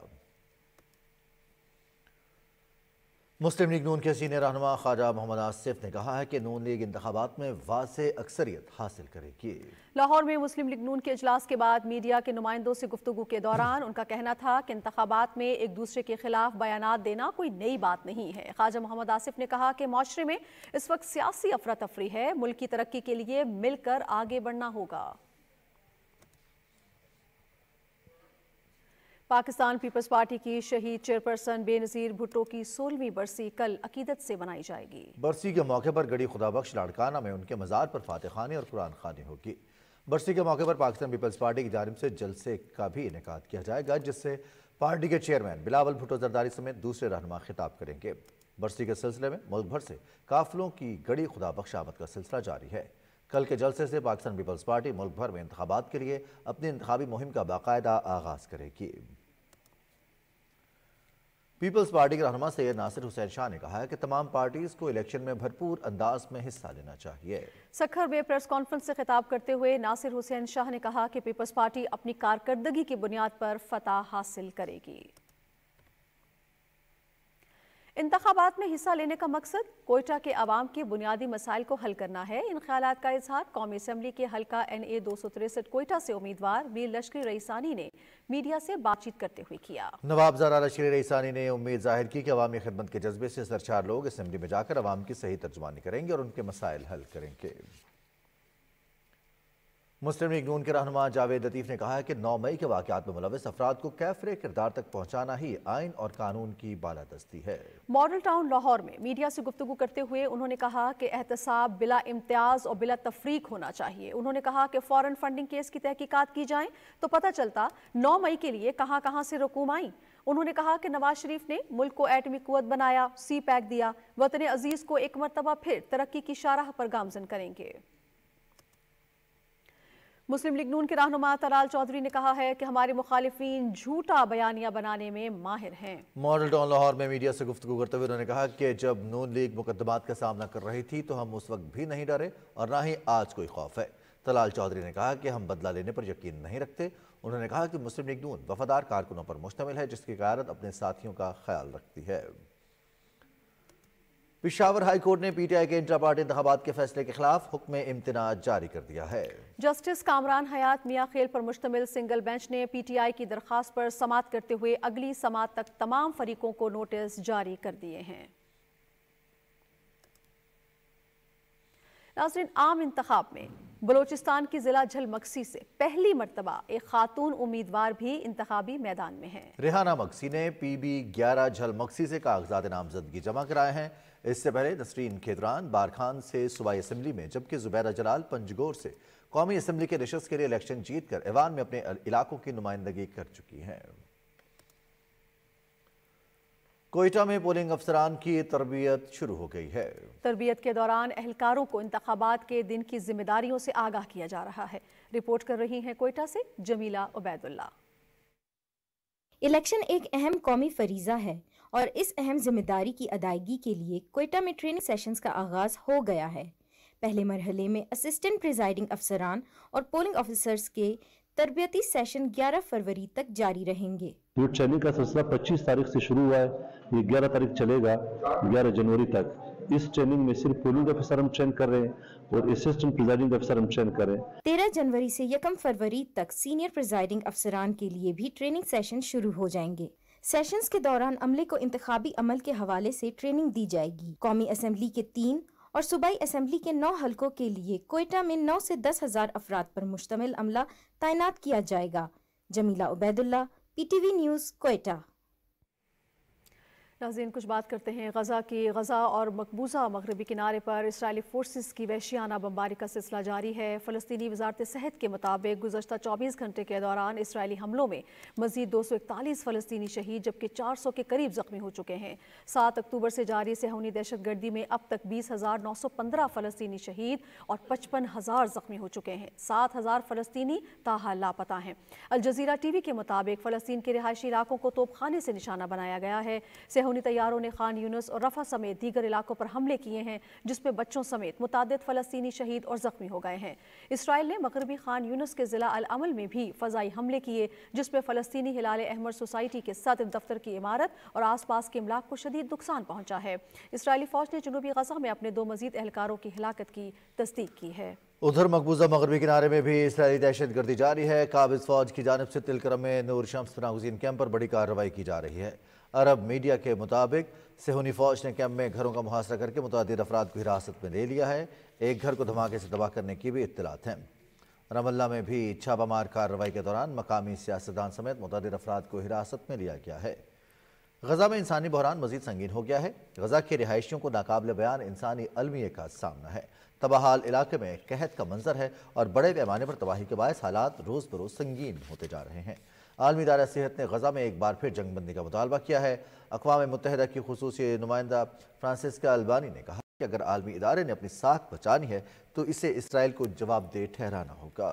मुस्लिम लीग नून के सीनियर रहनुमा ख्वाजा मोहम्मद आसिफ ने कहा है कि नून लीग इंतखाबात में वाज़े अक्सरियत हासिल करेगी। लाहौर में मुस्लिम लीग नून के इजलास के बाद मीडिया के नुमाइंदों से गुफ्तगू के दौरान उनका कहना था कि इंतखाबात में एक दूसरे के खिलाफ बयानात देना कोई नई बात नहीं है। ख्वाजा मोहम्मद आसिफ ने कहा कि माशरे में इस वक्त सियासी अफरा तफरी है, मुल्क की तरक्की के लिए मिलकर आगे बढ़ना होगा। पाकिस्तान पीपल्स पार्टी की शहीद चेयरपर्सन बेनज़ीर भुट्टो की 16वीं बरसी कल अकीदत से मनाई जाएगी। बरसी के मौके पर गड़ी खुदाबख्श लाड़काना में उनके मज़ार पर फातिह खानी और कुरान खानी होगी। बरसी के मौके पर पाकिस्तान पीपल्स पार्टी की जानिब से जलसे का भी इनेकाद किया जाएगा, जिससे पार्टी के चेयरमैन बिलावल भुट्टो जरदारी समेत दूसरे रहनुमा खिताब करेंगे। बरसी के सिलसिले में मुल्क भर से काफिलों की गड़ी खुदाबख्श आमद का सिलसिला जारी है। कल के जलसे से पाकिस्तान पीपल्स पार्टी मुल्क भर में इंतखाबात के लिए अपनी इंतखाबी मुहिम का बाकायदा आगाज करेगी। पीपल्स पार्टी के रहनुमा सैयद नासिर हुसैन शाह ने कहा है कि तमाम पार्टीज को इलेक्शन में भरपूर अंदाज में हिस्सा लेना चाहिए। सखर में प्रेस कॉन्फ्रेंस से खिताब करते हुए नासिर हुसैन शाह ने कहा कि पीपल्स पार्टी अपनी कारकर्दगी की बुनियाद पर फतह हासिल करेगी। इंतखाबात में हिस्सा लेने का मकसद कोयटा के अवाम के बुनियादी मसाइल को हल करना है। इन ख्यालात का इजहार कौमी असम्बली के हल्का NA 263 कोयटा से उम्मीदवार मीर लश्करी रईसानी ने मीडिया से बातचीत करते हुए किया। नवाब ज़रा लश्करी रईसानी ने उम्मीद जाहिर की कि अवामी खिदमत के जज्बे से सरचार लोग असम्बली में जाकर अवाम की सही तर्जुमानी करेंगे और उनके मसाइल हल करेंगे। मुस्लिम लीग नून के रहनुमा जावेद लतीफ़ ने कहा है कि 9 मई के वाक़यात में मुलव्वस अफराद को कैफरे किरदार तक पहुँचाना ही आइन और कानून की बालादस्ती है। मॉडल टाउन लाहौर में मीडिया से गुफ्तगू करते हुए उन्होंने कहा कि एहतसाब बिला इम्तियाज़ और बिला तफरीक होना चाहिए। उन्होंने कहा कि फ़ौरन फंडिंग केस की तहकीकात की जाए तो पता चलता 9 मई के लिए कहाँ कहाँ से रकूम आई। उन्होंने कहा कि नवाज शरीफ ने मुल्क को एटमी कुव्वत बनाया, सी पैक दिया, वतन अजीज को एक मरतबा फिर तरक्की की शाहराह पर गामजन करेंगे। मुस्लिम लीग नून के रहनुमा तलाल चौधरी ने कहा है कि हमारे मुखालिफिन झूठा बयानिया बनाने में माहिर हैं। मॉडल टाउन लाहौर में मीडिया से गुफ्तगू करते हुए उन्होंने कहा कि जब नून लीग मुकदमात का सामना कर रही थी तो हम उस वक्त भी नहीं डरे और ना ही आज कोई खौफ है। तलाल चौधरी ने कहा कि हम बदला लेने पर यकीन नहीं रखते। उन्होंने कहा कि मुस्लिम लीग नून वफादार कारकुनों पर मुश्तमिल है जिसकी क़यादत अपने साथियों का ख्याल रखती है। पेशावर हाई कोर्ट ने पीटीआई के इंट्रा पार्टी इंतखाबात के फैसले के खिलाफ हुक्म इम्तिना जारी कर दिया है। जस्टिस कामरान हयात मियां खेल पर मुश्तमिल सिंगल बेंच ने पीटीआई की दरख्वास्त पर समाअत करते हुए अगली समाअत तक तमाम फरीकों को नोटिस जारी कर दिए हैं। नाज़रीन, आम इंतखाब में बलोचिस्तान की जिला झलमक्सी से पहली मर्तबा एक खातून उम्मीदवार भी इंतखाबी मैदान में है। रेहाना मक्सी ने PB 11 झलमक्सी से कागजात नामजदगी जमा कराए हैं। इससे पहले नसरीन खेदरान बारखान से सूबाई असम्बली में, जबकि जुबैरा जलाल पंजगोर से कौमी असम्बली के नशस्त के लिए इलेक्शन जीत कर ऐवान में अपने इलाकों की नुमाइंदगी कर चुकी हैं। कोयटा में पोलिंग अफसरान की तरबियत शुरू हो गई है। तरबियत के दौरान अहलकारों को इंतखाबात के दिन की जिम्मेदारियों से आगाह किया जा रहा है। रिपोर्ट कर रही हैं कोयटा से जमीला उबैदुल्ला। इलेक्शन एक अहम कौमी फरीजा है और इस अहम जिम्मेदारी की अदायगी के लिए कोयटा में ट्रेनिंग सेशंस का आगाज हो गया है। पहले मरहले में असिस्टेंट प्रिजाइडिंग अफसरान और पोलिंग ऑफिसर्स के तरबियती सेशन 11 फरवरी तक जारी रहेंगे। ये ट्रेनिंग का सिलसिला 25 तारीख से शुरू हुआ है, ये 11 तारीख चलेगा 11 जनवरी तक। इस ट्रेनिंग में सिर्फ पोलिंग ऑफिसर हम ट्रेन कर रहे हैं और असिस्टेंट प्रिजाइडिंग अफसर हम ट्रेन कर रहे हैं। 13 जनवरी से 1 फरवरी तक सीनियर प्रिजाइडिंग अफसरान के लिए भी ट्रेनिंग सेशन शुरू हो जाएंगे। सेशंस के दौरान अमले को इंतखाबी अमल के हवाले से ट्रेनिंग दी जाएगी। कौमी असम्बली के 3 और सूबाई असम्बली के 9 हलकों के लिए कोयटा में 9 से 10 हज़ार अफराद पर मुश्तमिल अमला तैनात किया जाएगा। Jamila Ubaidullah, PTV news, Quetta. नाज़रीन, कुछ बात करते हैं गज़ा की। गज़ा और मकबूजा मगरबी किनारे पर इसराइली फोर्सेस की वहशियाना बमबारी का सिलसिला जारी है। फ़लस्तीनी वज़ारत सेहत के मुताबिक गुज़श्ता 24 घंटे के दौरान इसराइली हमलों में मज़ीद 241 फ़लस्तीनी शहीद जबकि 400 के करीब ज़ख्मी हो चुके हैं। 7 अक्टूबर से जारी सेहूनी दहशतगर्दी में अब तक 20,915 फ़लस्तीनी शहीद और 55,000 ज़ख्मी हो चुके हैं। 7,000 फ़लस्तीनी ताहाल लापता हैं। अल जज़ीरा TV के मुताबिक फ़लस्तीन के रिहायशी इलाकों को तोपखाने से निशाना बनाया गया है। तैयारों ने खान यूनुस और रफा समेत दीगर इलाकों पर हमले किए हैं जिसमें बच्चों समेत मुतादिद फ़लस्तीनी शहीद और ज़ख्मी हो गए हैं। इसराइल ने मगरबी खान यूनुस के ज़िला अल अमल में भी फ़ज़ाई हमले किए जिसमें फ़लस्तीनी हिलाल अहमद सोसाइटी के सदर दफ्तर की इमारत और आसपास के इमलाक को शदीद नुकसान पहुंचा है। इसराइली फ़ौज ने जनूबी गज़ा में अपने 2 मज़ीद एहलकारों की हिलाकत की तस्दीक की है। उधर मकबूजा मगरबी किनारे में भी इसराइली दहशतगर्दी जारी है। काबिज़ फ़ौज की जानिब से तिलकरम में नूर शम्स नागुज़ीन कैंप पर बड़ी कार्रवाई की जा रही है। अरब मीडिया के मुताबिक सेहूनी फ़ौज ने कैंप में घरों का मुहासरा करके मुतअद्दिद अफराद को हिरासत में ले लिया है। एक घर को धमाके से तबाह करने की भी इत्तलात हैं। रमल्ला में भी छापामार कार्रवाई के दौरान मकामी सियासतदान समेत मुतअद्दिद अफराद को हिरासत में लिया गया है। गज़ा में इंसानी बहरान मज़ीद संगीन हो गया है। गज़ा के रिहायशियों को नाकाबिल बयान इंसानी अलमिये का सामना है। तबाहाल इलाके में कहत का मंजर है और बड़े पैमाने पर तबाही के बायस हालात रोज़ बरोज़ संगीन होते जा रहे हैं। आलमी इदारा सेहत ने गज़ा में एक बार फिर जंगबंदी का मुतालबा किया है। अक़वाम मुत्तहिदा की खुसूसी नुमाइंदा फ्रांसिस्का अल्बानी ने कहा कि अगर आलमी इदारे ने अपनी साख बचानी है तो इसे इसराइल को जवाबदेह ठहराना होगा।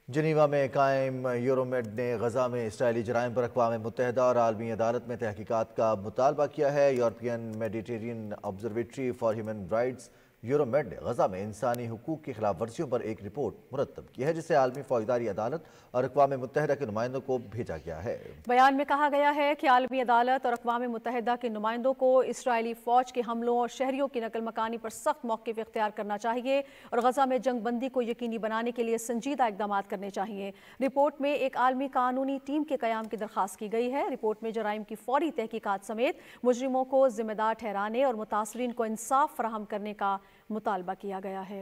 जनीवा में कायम यूरोमेड ने गज़ा में इसराइली जराइम पर अक़वाम मुत्तहिदा और आलमी अदालत में तहकीकात का मुतालबा किया है। European Mediterranean observatory for human rights Euromed ने गज़ा में इंसानी हुकूक की खिलाफ वर्जियों पर एक रिपोर्ट मुरतब की है जिसे आलमी फौजदारी अदालत और अक़वाम मुत्तहिदा के नुमाइंदों को भेजा गया है। बयान में कहा गया है कि आलमी अदालत और अक़वाम मुत्तहिदा के नुमाइंदों को इसराइली फ़ौज के हमलों और शहरियों की नकल मकानी पर सख्त मौक़िफ़ इख्तियार करना चाहिए और गज़ा में जंग बंदी को यकीनी बनाने के लिए संजीदा इक़दाम करने चाहिए। रिपोर्ट में एक आलमी कानूनी टीम के क़याम की दरख्वास्त की गई है। रिपोर्ट में जराइम की फ़ौरी तहकीकात समेत मुजरिमों को ज़िम्मेदार ठहराने और मुतासरीन को इंसाफ फराहम करने का मुतालबा किया गया है।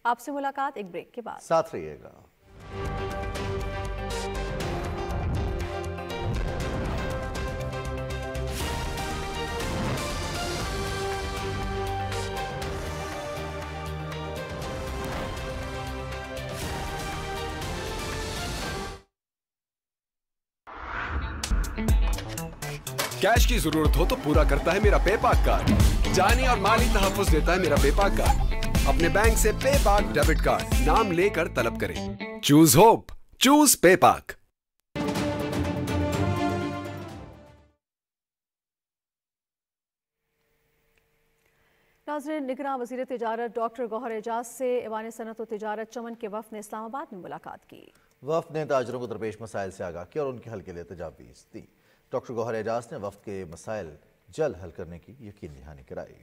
आपसे मुलाकात एक ब्रेक के बाद। साथ रहिएगा। कैश की जरूरत हो तो पूरा करता है मेरा पेपाक कार्ड। जानी और माली तहफ्फुज़ देता है मेरा पेपाक कार्ड। अपने बैंक से पेपाक डेबिट कार्ड नाम लेकर तलब करें। Choose hope, choose पेपाक। नाज़रीन, निगरां वज़ीर तिजारत डॉक्टर गौहर एजाज से ऐवान सनअत व तिजारत चमन के वफ़द ने इस्लामाबाद में मुलाकात की। वफ़द ने ताजरों को दरपेश मसाइल से आगाह किया और उनके हल के लिए तजावीज़ दी। डॉक्टर गौहर एजाज ने वफ़द के मसाइल जल्द हल करने की यकीन दहानी कराई।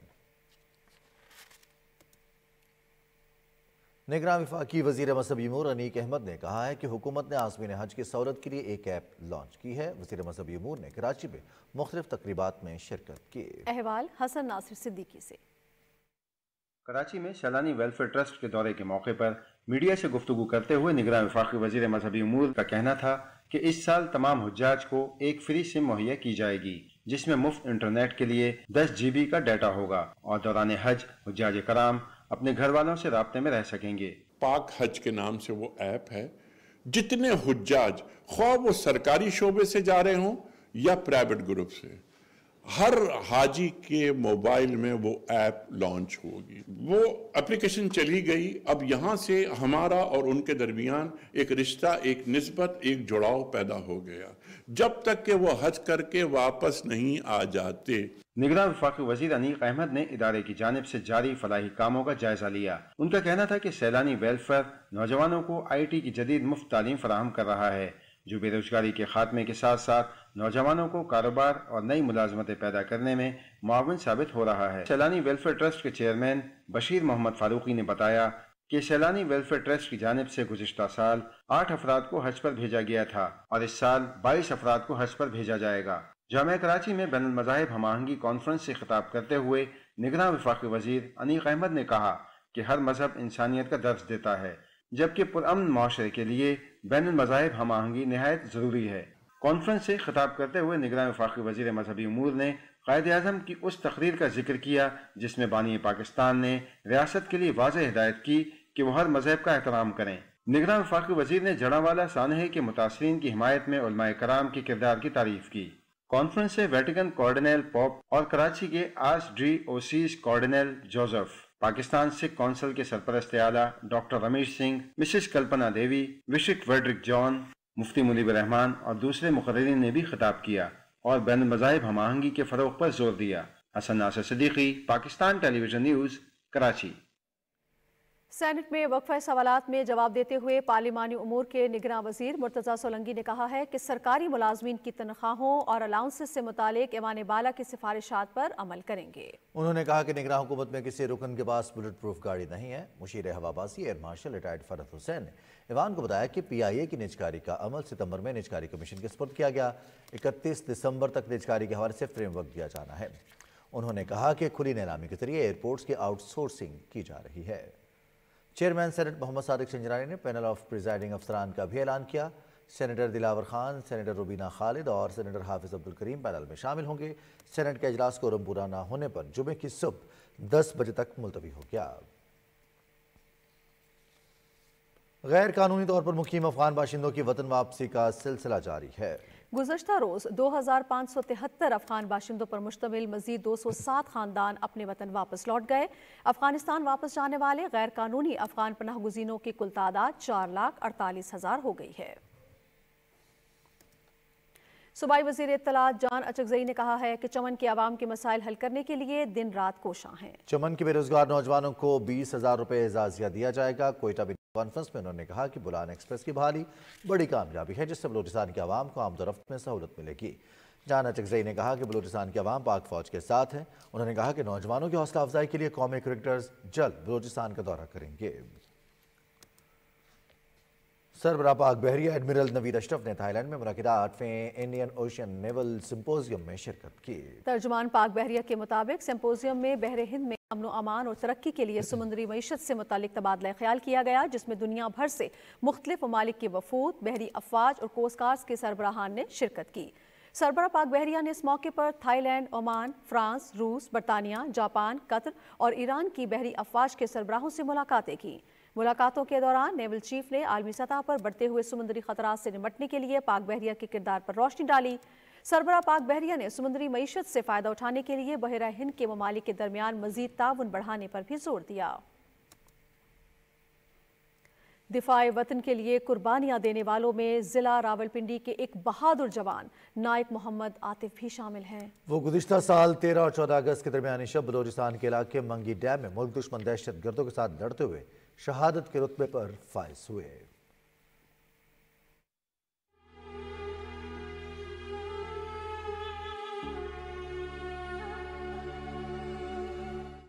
निगरां वफाकी वज़ीर मज़हबी उमूर अनीक अहमद ने कहा है कि हुकूमत ने आज़मीन हज की सहूलत के लिए एक ऐप लॉन्च की है। वज़ीर मज़हबी उमूर ने कराची में मुख्तलिफ तकरीबात में शिरकत की। अहवाल हसन नासिर सिद्दीकी से। कराची में सैलानी वेलफेयर ट्रस्ट के दौरे के मौके पर मीडिया से गुफ्तगू करते हुए निगरां वफाकी वज़ीर मज़हबी उमूर का कहना था कि इस साल तमाम हुज्जाज को एक फ्री सिम मुहैया की जाएगी, जिसमें मुफ्त इंटरनेट के लिए 10 GB का डाटा होगा और दौरान हज हुज्जाज कराम अपने घर वालों से राब्ते में रह सकेंगे। पाक हज के नाम से वो ऐप है। जितने हुज्जाज ख्वाह वो सरकारी शोबे से जा रहे हों या प्राइवेट ग्रुप से, हर हाजी के मोबाइल में वो ऐप लॉन्च होगी। वो एप्लीकेशन चली गई। अब यहाँ से हमारा और उनके दरमियान एक रिश्ता, एक निस्बत, एक जुड़ाव पैदा हो गया, जब तक कि वो हज करके वापस नहीं आ जाते। निगरां वफाकी वज़ीर अनीक अहमद ने इदारे की जानिब से जारी फलाही कामों का जायजा लिया। उनका कहना था कि सैलानी वेलफेयर नौजवानों को IT की जदीद मुफ्त तालीम फराहम कर रहा है, जो बेरोजगारी के खात्मे के साथ साथ नौजवानों को कारोबार और नई मुलाजमतें पैदा करने में मुआविन साबित हो रहा है। सैलानी वेलफेयर ट्रस्ट के चेयरमैन बशीर मोहम्मद फारूकी ने बताया कि सैलानी वेलफेयर ट्रस्ट की जानिब से गुज़िश्ता साल 8 अफराद को हज पर भेजा गया था और इस साल 22 अफराद को हज पर भेजा जाएगा। जामिया कराची में बैनुल मज़ाहिब हम-आहंगी कॉन्फ्रेंस से खिताब करते हुए निगरां वफाकी वज़ीर अनीक अहमद ने कहा कि हर मजहब इंसानियत का दर्स देता है, जबकि पुरअमन माशरे के लिए बैनुल मज़ाहिब हम आहंगी निहायत ज़रूरी है। कॉन्फ्रेंस से खिताब करते हुए निगरां वफाकी वज़ीर मज़हबी उमूर ने क़ायद आज़म की उस तकरीर का जिक्र किया जिसमें बानी पाकिस्तान ने रियासत के लिए वाज़ेह हिदायत की कि वो हर मज़हब का एहतराम करें। निगरां वफाकी वज़ीर ने जड़ावाला सानहे के मुतासरीन की हिमायत में उलमाए कराम के किरदार की तारीफ की। कॉन्फ्रेंस से वेटिकन कार्डिनल पोप और कराची के archdiocese cardinal Joseph, Pakistan Sikh council के सरपरस्त आला doctor Ramesh Singh, Mrs Kalpana Devi, bishop Frederick John, Mufti Muneeb Rehman और दूसरे मुकर्रिरीन ने भी खिताब किया और बैनुल मज़ाहिब हम आहंगी के फ़रोग़ पर जोर दिया। Hasan Nasir Siddiqui, Pakistan television news, Karachi. Senate में वक्फा सवालात में जवाब देते हुए पार्लिमानी उमूर के निगरां वज़ीर मुर्तज़ा सोलंकी ने कहा है कि सरकारी मुलाजमीन की तनख्वाहों और अलाउंसेस से मुतालिक ऐवान बाला की सिफारिशात पर अमल करेंगे। उन्होंने कहा कि निगरां हुकूमत में किसी रुकन के पास बुलेट प्रूफ गाड़ी नहीं है। मुशीर हवाबाजी air marshal retired Farhat Hussain ने ऐवान को बताया कि PIA की निजकारी का अमल सितंबर में निजकारी कमीशन के सुपुर्द किया गया। 31 दिसंबर तक निजकारी के हवाले से फ्रेमवर्क दिया जाना है। उन्होंने कहा कि खुली नीलामी के जरिए एयरपोर्ट्स की आउटसोर्सिंग की जा रही है। चेयरमैन सेनेट मोहम्मद सादिक संजरानी ने पैनल ऑफ प्रिजाइडिंग अफसरान का भी ऐलान किया। सेनेटर दिलावर खान, सेनेटर रुबीना खालिद और सेनेटर हाफिज अब्दुल करीम पैनल में शामिल होंगे। सेनेट के इजलास को पूरा न होने पर जुमे की सुबह 10 बजे तक मुलतवी हो गया। गैर कानूनी तौर पर मुकीम अफगान बाशिंदों की वतन वापसी का सिलसिला जारी है। गुज़श्ता रोज़ 2573 अफगान बाशिंदों पर मुश्तमिल मजीद 207 खानदान अपने वतन वापस लौट गए। अफगानिस्तान वापस जाने वाले गैर कानूनी अफगान पनाह गुज़ीनों की कुल तादाद 4,48,000 हो गई है। सूबाई वज़ीर इत्तलात जान अचकज़ई ने कहा है कि चमन के आवाम के मसाइल हल करने के लिए दिन रात कोशां हैं। चमन के बेरोजगार नौजवानों को 20,000 रुपये एजाज़िया दिया जाएगा। कोयटा कॉन्फ्रेंस में उन्होंने कहा कि बुलान एक्सप्रेस की बहाली बड़ी कामयाबी है, जिससे बलूचिस्तान के आवाम को आमदोरफ्त में सहूलत मिलेगी। जान अचकज़ई ने कहा कि बलूचिस्तान के आवाम पाक फौज के साथ हैं। उन्होंने कहा कि नौजवानों की हौसला अफजाई के लिए कौमी क्रिकेटर्स जल्द बलूचिस्तान का दौरा करेंगे। सरबराह पाक बहरिया एडमिरल नवीद अशरफ ने थाईलैंड में मुनक़िदा 8वें इंडियन ओशन नेवल सिंपोजियम में शिरकत की। तर्जुमान पाक बहरिया के मुताबिक सिंपोजियम में बहरे हिंद में अमन अमान और तरक्की के लिए समुद्री मईशत से मुतालिक तबादला ख्याल किया गया, जिसमें दुनिया भर से मुख्तलिफ ममालिक के वफूद, बहरी अफवाज और कोस्ट गार्ड्स के सरबराहान ने शिरकत की। सरबराह पाक बहरिया ने इस मौके पर थाईलैंड, ओमान, फ्रांस, रूस, बरतानिया, जापान, कतर और ईरान की बहरी अफवाज के सरबराहों से मुलाकातें की। मुलाकातों के दौरान नेवल चीफ ने आलमी सतह पर बढ़ते हुए समुद्री खतरात से निपटने के लिए पाक बहरिया के किरदार पर रोशनी डाली। सरबराह पाक बहरिया ने समुद्री मईशत से फ़ायदा उठाने के लिए बहरा हिंद के ममालिक के दरमियान मज़ीद ताउन बढ़ाने पर भी जोर दिया। दिफाए वतन के लिए कुर्बानियां देने वालों में ज़िला रावलपिंडी के एक बहादुर जवान नायक मोहम्मद आतिफ भी शामिल हैं। वो गुज़िश्ता साल 13 और 14 अगस्त के दरमियानी शब बलोचिस्तान के इलाके मंगी डैम में मुल्क दुश्मन दहशत गर्दों के साथ लड़ते हुए शहादत के रुतबे पर फाइज हुए।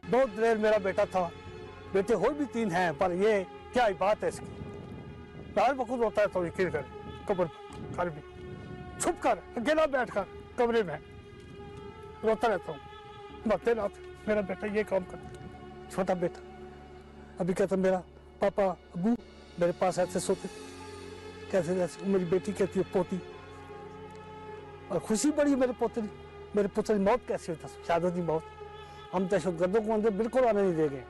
बहुत देर मेरा बेटा था, बेटे और भी 3 हैं, पर ये क्या बात है इसकी। बाहर बखूद होता है तो यकीन कर कब्र पर घर भी छुप कर अकेला बैठ कर कमरे में रोता रहता हूँ। बातें रात मेरा बेटा ये काम करता, छोटा बेटा अभी कहता मेरा पापा अबू मेरे पास ऐसे सोते, कैसे जैसे मेरी बेटी कहती है पोती, और खुशी बड़ी मेरे पोतरी मेरे पुत्र की मौत कैसी होता, शहादत की मौत। हम दहशतगर्दों को अंदर बिल्कुल आने नहीं देंगे,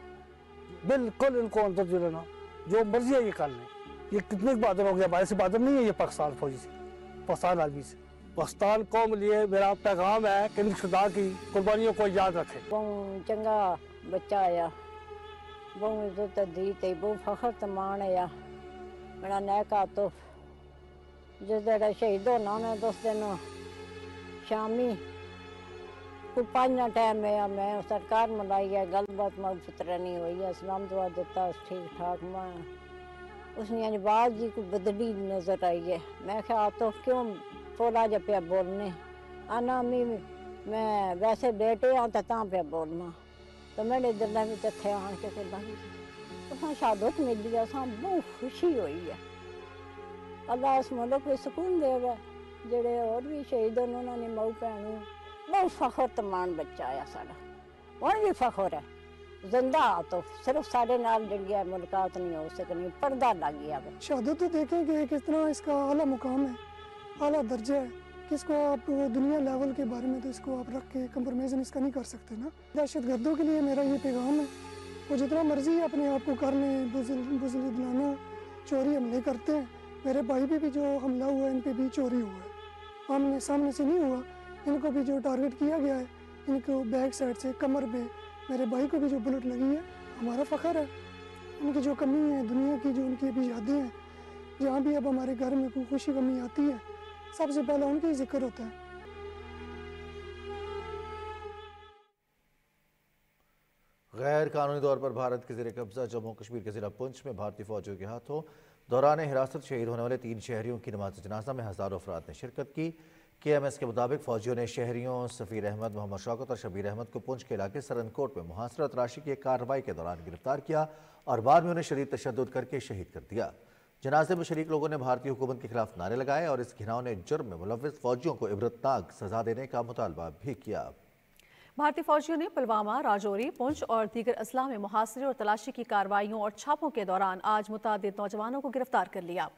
बिल्कुल इनको अंदर जो लेना जो मर्जी है ये कर लें। ये कितने बहादुर हो गया, हमारे से बहादुर नहीं है ये पाकिस्तान फौजी से, पाकिस्तान आर्मी से। पाकिस्तान कौम लिए मेरा पैगाम है कि इन खुदा की कुर्बानियों को याद रखें। बहुत चंगा बच्चा आया, बहुत इज्जत दी ते बहुत फखर तमान आया मेरा नैका तो जिस दिन शहीद होना उन्हें 10 दिन शामी कोई 5 टाइम है मैं सरकार मलाई है गलबात मत फितर नहीं हुई है, सलाम दुआ देता ठीक ठाक। मैं उसने अनबाज जी को बदली नजर आई है। मैं क्या तो क्यों थोड़ा जब पे बोलने आना मैं वैसे लेटे आऊँ तो पे बोलना तो मेरे दिल में थे आन के तो शहादत मिली है, बहुत खुशी हुई है। अल्लाह इस मुल्क को सुकून देवे जेड़े और भी शहीद उन्होंने मऊ भैनू बहुत फखर तमान बच्चा आया साड़ा और भी फखर है जिंदा तो सिर्फ साढ़े नाल जड़िया मुलाकात नहीं हो सकनी, पर्दा लग गया। शहादत तो देखें कि किस तरह इसका आला मुकाम है, आला दर्जा है कि इसको आप दुनिया लेवल के बारे में तो इसको आप रख के कंप्रोमाइज़ इसका नहीं कर सकते ना। दहशतगर्दों के लिए मेरा ये पैगाम है, वो जितना मर्जी अपने आप को कर लें, बुज़दिल दिलाना चोरी हमले करते हैं। मेरे भाई पे भी जो हमला हुआ है इन पे भी चोरी हुआ है, आमने सामने से नहीं हुआ, इनको भी जो टारगेट किया गया है इनको बैक साइड से कमर पे, मेरे भाई को भी जो बुलेट लगी है हमारा फ़ख्र है। उनकी जो कमी है दुनिया की जो उनकी अभी यादें हैं, जहाँ भी अब हमारे घर में कोई खुशी कमी आती है सबसे पहले उनका ही जिक्र होता है। गैर कानूनी तौर पर भारत के ज़ेर कब्जा जम्मू कश्मीर के ज़िला पुंछ में भारतीय फौजियों के हाथों दौरान हिरासत शहीद होने वाले 3 शहरियों की नमाज जनाजा में हज़ारों अफराद ने शिरकत की। KMS के मुताबिक फौजियों ने शहरियों सफ़ीर अहमद, मोहम्मद शौकत और शबीर अहमद को पुंछ के इलाके सरनकोट में मुहासरा तराशी की एक कार्रवाई के दौरान गिरफ्तार किया और बाद में उन्हें शदीद तशद्दुद करके शहीद कर दिया। जनाजे में शरीक लोगों ने भारतीय हुकूमत के खिलाफ नारे लगाए और इस घिनौने जुर्म में मुलव्विस फौजियों को इबरतनाक सजा देने का मुतालबा भी किया। भारतीय फौजियों ने पुलवामा, राजौरी, पुंछ और दीगर अजला में मुहासरे और तलाशी की कार्रवाइयों और छापों के दौरान आज मुतादिद नौजवानों को गिरफ्तार कर लिया।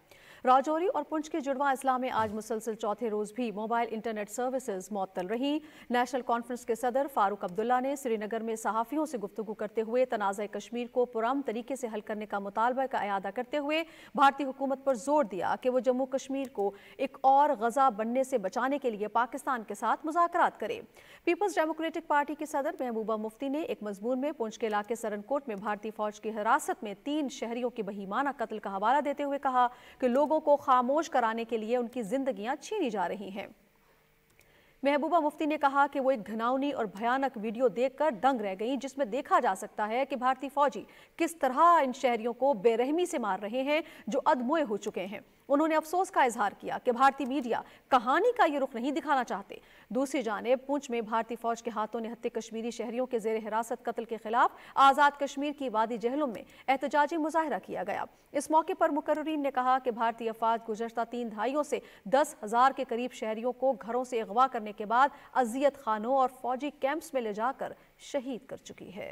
राजौरी और पुंछ के जुड़वा अजला में आज मुसलसल चौथे रोज भी मोबाइल इंटरनेट सर्विसेज मुअत्तल रही। नेशनल कॉन्फ्रेंस के सदर फारूक अब्दुल्ला ने श्रीनगर में सहाफ़ियों से गुफ्तगू करते हुए तनाज़ा कश्मीर को पुरअमन तरीके से हल करने का मुतालबा का इयादा करते हुए भारतीय हुकूमत पर जोर दिया कि वो जम्मू कश्मीर को एक और गजा बनने से बचाने के लिए पाकिस्तान के साथ मुज़ाकरात करे। पीपल्स डेमोक्रेटिक पार्टी के सदर महबूबा मुफ्ती ने एक मजमून में पुंछ के इलाके सरनकोट में भारतीय फौज की हिरासत में 3 शहरियों के बहीमाना कत्ल का हवाला देते हुए कहा कि लोगों को खामोश कराने के लिए उनकी जिंदगियां छीनी जा रही हैं। महबूबा मुफ्ती ने कहा कि वो एक घिनौनी और भयानक वीडियो देखकर दंग रह गईं, जिसमें देखा जा सकता है कि भारतीय फौजी किस तरह इन शहरियों को बेरहमी से मार रहे हैं जो अधमुए हो चुके हैं। उन्होंने अफसोस का इजहार किया कि भारतीय मीडिया कहानी का ये रुख नहीं दिखाना चाहते। दूसरी जानिब पुंछ में भारतीय फौज के हाथों निहत्थे कश्मीरी शहरियों के जेर हिरासत कत्ल के खिलाफ आज़ाद कश्मीर की वादी जहलुम में एहतजाजी मुजाहरा किया गया। इस मौके पर मुकर्रीन ने कहा कि भारतीय अफवाज गुज़श्ता 3 दहाइयों से 10,000 के करीब शहरियों को घरों से अगवा करने के बाद अजियत खानों और फौजी कैंप्स में ले जाकर शहीद कर चुकी है।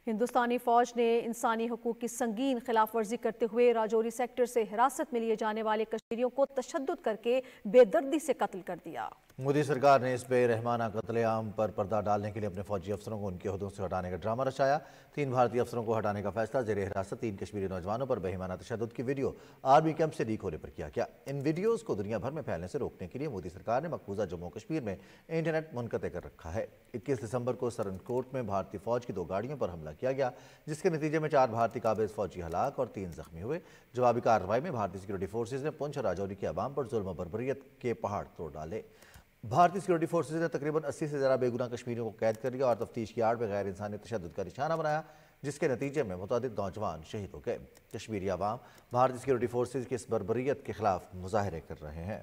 हिंदुस्तानी फौज ने इंसानी हकूक की संगीन खिलाफ वर्जी करते हुए राजौरी सेक्टर से हिरासत में लिए जाने वाले कश्मीरियों को तशद्दुद करके बेदर्दी से कत्ल कर दिया। मोदी सरकार ने इस बेरहमाना कत्लेआम पर पर्दा डालने के लिए अपने फौजी अफसरों को उनके ओहदों से हटाने का ड्रामा रचाया। 3 भारतीय अफसरों को हटाने का फैसला जेर हिरासत 3 कश्मीरी नौजवानों पर बेईमाना तशद्दुद की वीडियो आर्मी कैंप से लीक होने पर किया गया। इन वीडियोज़ को दुनिया भर में फैलने से रोकने के लिए मोदी सरकार ने मकबूजा जम्मू कश्मीर में इंटरनेट मुनक़ते कर रखा है। 21 दिसंबर को सरनकोट में भारतीय फौज की 2 गाड़ियों पर हमला किया गया, जिसके नतीजे में 4 भारतीय काबिज फौजी हलाक और 3 जख्मी हुए। जवाबी कार्रवाई में भारतीय सिक्योरिटी फोर्सेज ने पुंछ और राजौरी की आवाम पर जुल्म और बर्बरियत के पहाड़ तोड़ डाले। भारतीय सिक्योरिटी फोर्सेज ने तकरीबन 80 से ज़्यादा बेगुनाह कश्मीरियों को कैद कर लिया और तफ्तीश की आड़ में गैर इंसानी तशद्दुद का निशाना बनाया, जिसके नतीजे में मुतअद्दिद नौजवान शहीद हो गए। कश्मीरी आवाम भारतीय सिक्योरिटी फोर्सेज की इस बर्बरियत के खिलाफ मुजाहरे कर रहे हैं।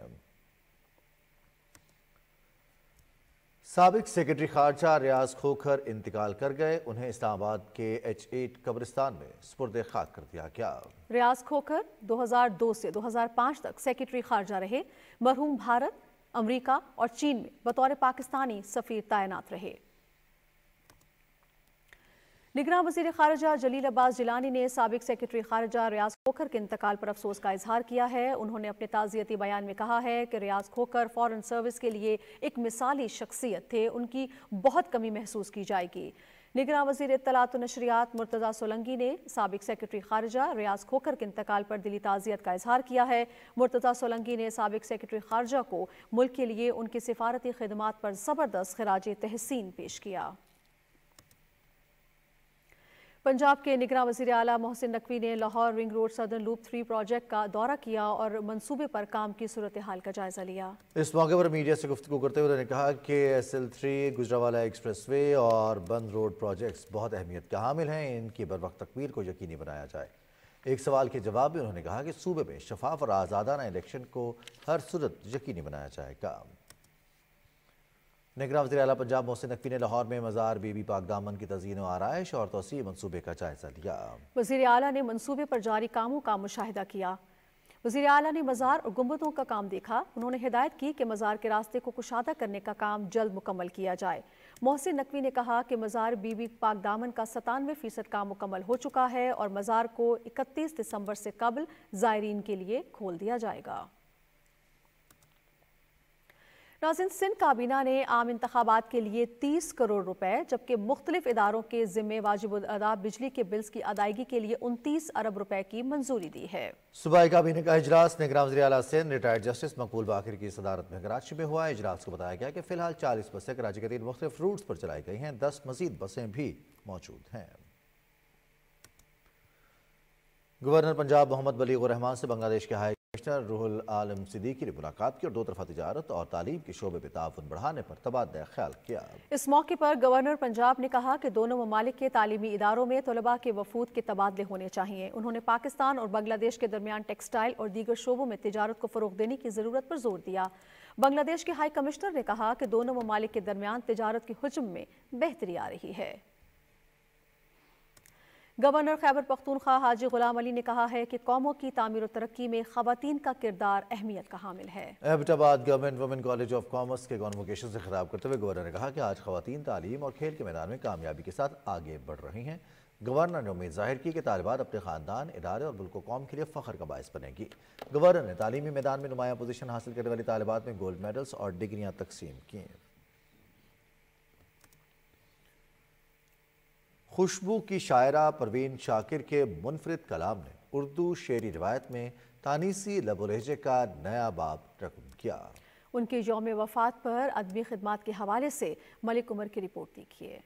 साबिक सेक्रेटरी खारजा रियाज खोखर इंतकाल कर गए। उन्हें इस्लामाबाद के H8 कब्रिस्तान में सुपुर्द खाक कर दिया गया। रियाज खोखर 2002 से 2005 तक सेक्रेटरी खारजा रहे। मरहूम भारत, अमेरिका और चीन में बतौर पाकिस्तानी सफीर तैनात रहे। निगरां वज़ीर खारजा जलील अब्बास जिलानी ने साबिक सेक्रेटरी खारजा रियाज खोखर के इंतकाल पर अफसोस का इजहार किया है। उन्होंने अपने ताज़ियती बयान में कहा है कि रियाज खोखर फॉरेन सर्विस के लिए एक मिसाली शख्सियत थे, उनकी बहुत कमी महसूस की जाएगी। निगरां वज़ीर इत्तलात व नशरियात मुर्तज़ा सोलंकी ने साबिक सेक्रेटरी खारजा रियाज खोखर के इंतकाल पर दिली ताज़ियत का इजहार किया है। मुर्तज़ा सोलंकी ने साबिक सेक्रेटरी खारजा को मुल्क के लिए उनकी सिफारती खिदमात पर ज़बरदस्त खिराज तहसीन पेश किया। पंजाब के निगरां वज़ीर आला मोहसिन नकवी ने Lahore ring road southern loop 3 project का दौरा किया और मंसूबे पर काम की सूरत हाल का जायजा लिया। इस मौके पर मीडिया से गुफ्तगू करते हुए उन्होंने कहा कि SL3 गुजरावाला एक्सप्रेसवे और बंद रोड प्रोजेक्ट्स बहुत अहमियत के हामिल हैं, इनकी बरवक्त तकमील को यकीनी बनाया जाए। एक सवाल के जवाब में उन्होंने कहा कि सूबे में शफाफ और आज़ादाना इलेक्शन को हर सूरत यकीनी बनाया जाएगा। निगरां वज़ीर आला पंजाब मोहसिन नकवी ने लाहौर में मज़ार बीबी पाक दामन की तज़यीन व आराइश और तोसी मंसूबे का जायजा लिया। वज़ीर आला ने मंसूबे पर जारी कामों का मुशाहिदा किया। वज़ीर आला ने मज़ार और गुंबदों का काम देखा। उन्होंने हिदायत की कि मज़ार के रास्ते को कुशादा करने का काम जल्द मुकम्मल किया जाए। मोहसिन नकवी ने कहा कि मज़ार बीबी पाक दामन का 97% काम मुकम्मल हो चुका है और मज़ार को 31 दिसंबर से कबल ज़ायरीन के लिए खोल दिया जाएगा। नाज़रीन, सिंध काबीना ने आम इंतखाबात के लिए 30 करोड़ रुपए जबकि मुख्तलिफ इदारों के ज़िम्मे वाजिब अदा बिजली के बिल्स की अदायगी के लिए 29 अरब रुपए की मंजूरी दी है। सूबाई काबीना का इजलास निगरां वज़ीर आला सिंध रिटायर्ड जस्टिस मकबूल बाकिर की सदारत में कराची में हुआ। इजलास को बताया गया कि फिलहाल 40 बसें कराची के 3 मुख्तलिफ रूट्स पर चलाई गई हैं, 10 मजीद बसें भी मौजूद हैं। गवर्नर पंजाब मोहम्मद बलीग रहमान से बांग्लादेश के हाई कमिश्नर रूहुल आलम सिद्दीकी ने मुलाकात की और 2 तरफा तिजारत और तालीम के शोबे में ताउन बढ़ाने पर तबादला ख्याल किया। इस मौके पर गवर्नर पंजाब ने कहा कि दोनों ममालिक के तालीमी इदारों में तलबा के वफूद के तबादले होने चाहिए। उन्होंने पाकिस्तान और बांग्लादेश के दरमियान टेक्सटाइल और दीगर शोबों में तिजारत को फ़रोग़ देने की ज़रूरत पर जोर दिया। बांग्लादेश के हाई कमिश्नर ने कहा कि दोनों ममालिक के दरमियान तिजारत की हुज्म में बेहतरी आ रही है। गवर्नर खैबर पख्तूनख्वा हाजी गुलाम अली ने कहा है कि कौमों की तामीर और तरक्की में ख़वातीन का किरदार अहमियत का हामिल है। Abbottabad government women college of commerce के कॉन्वोकेशन से खिताब करते हुए गवर्नर ने कहा कि आज ख़वातीन तालीम और खेल के मैदान में कामयाबी के साथ आगे बढ़ रही हैं। गवर्नर ने उम्मीद जाहिर की कि तालिबात अपने ख़ानदान, इदारे और मुल्क कौम के लिए फ़ख्र का बायस बनेगी। गवर्नर ने तालीमी मैदान में नुमाया पोजीशन हासिल करने वाली तालिबात में गोल्ड मेडल्स और डिग्रियाँ तकसीम की। खुशबू की शायरा परवीन शाकिर के मुनफरिद कलाम ने उर्दू शेरी रिवायत में तानीसी लबो लहजे का नया बाब रकम किया। उनके यौम वफ़ात पर अदबी खिदमात के हवाले से मलिक उमर की रिपोर्ट देखिए।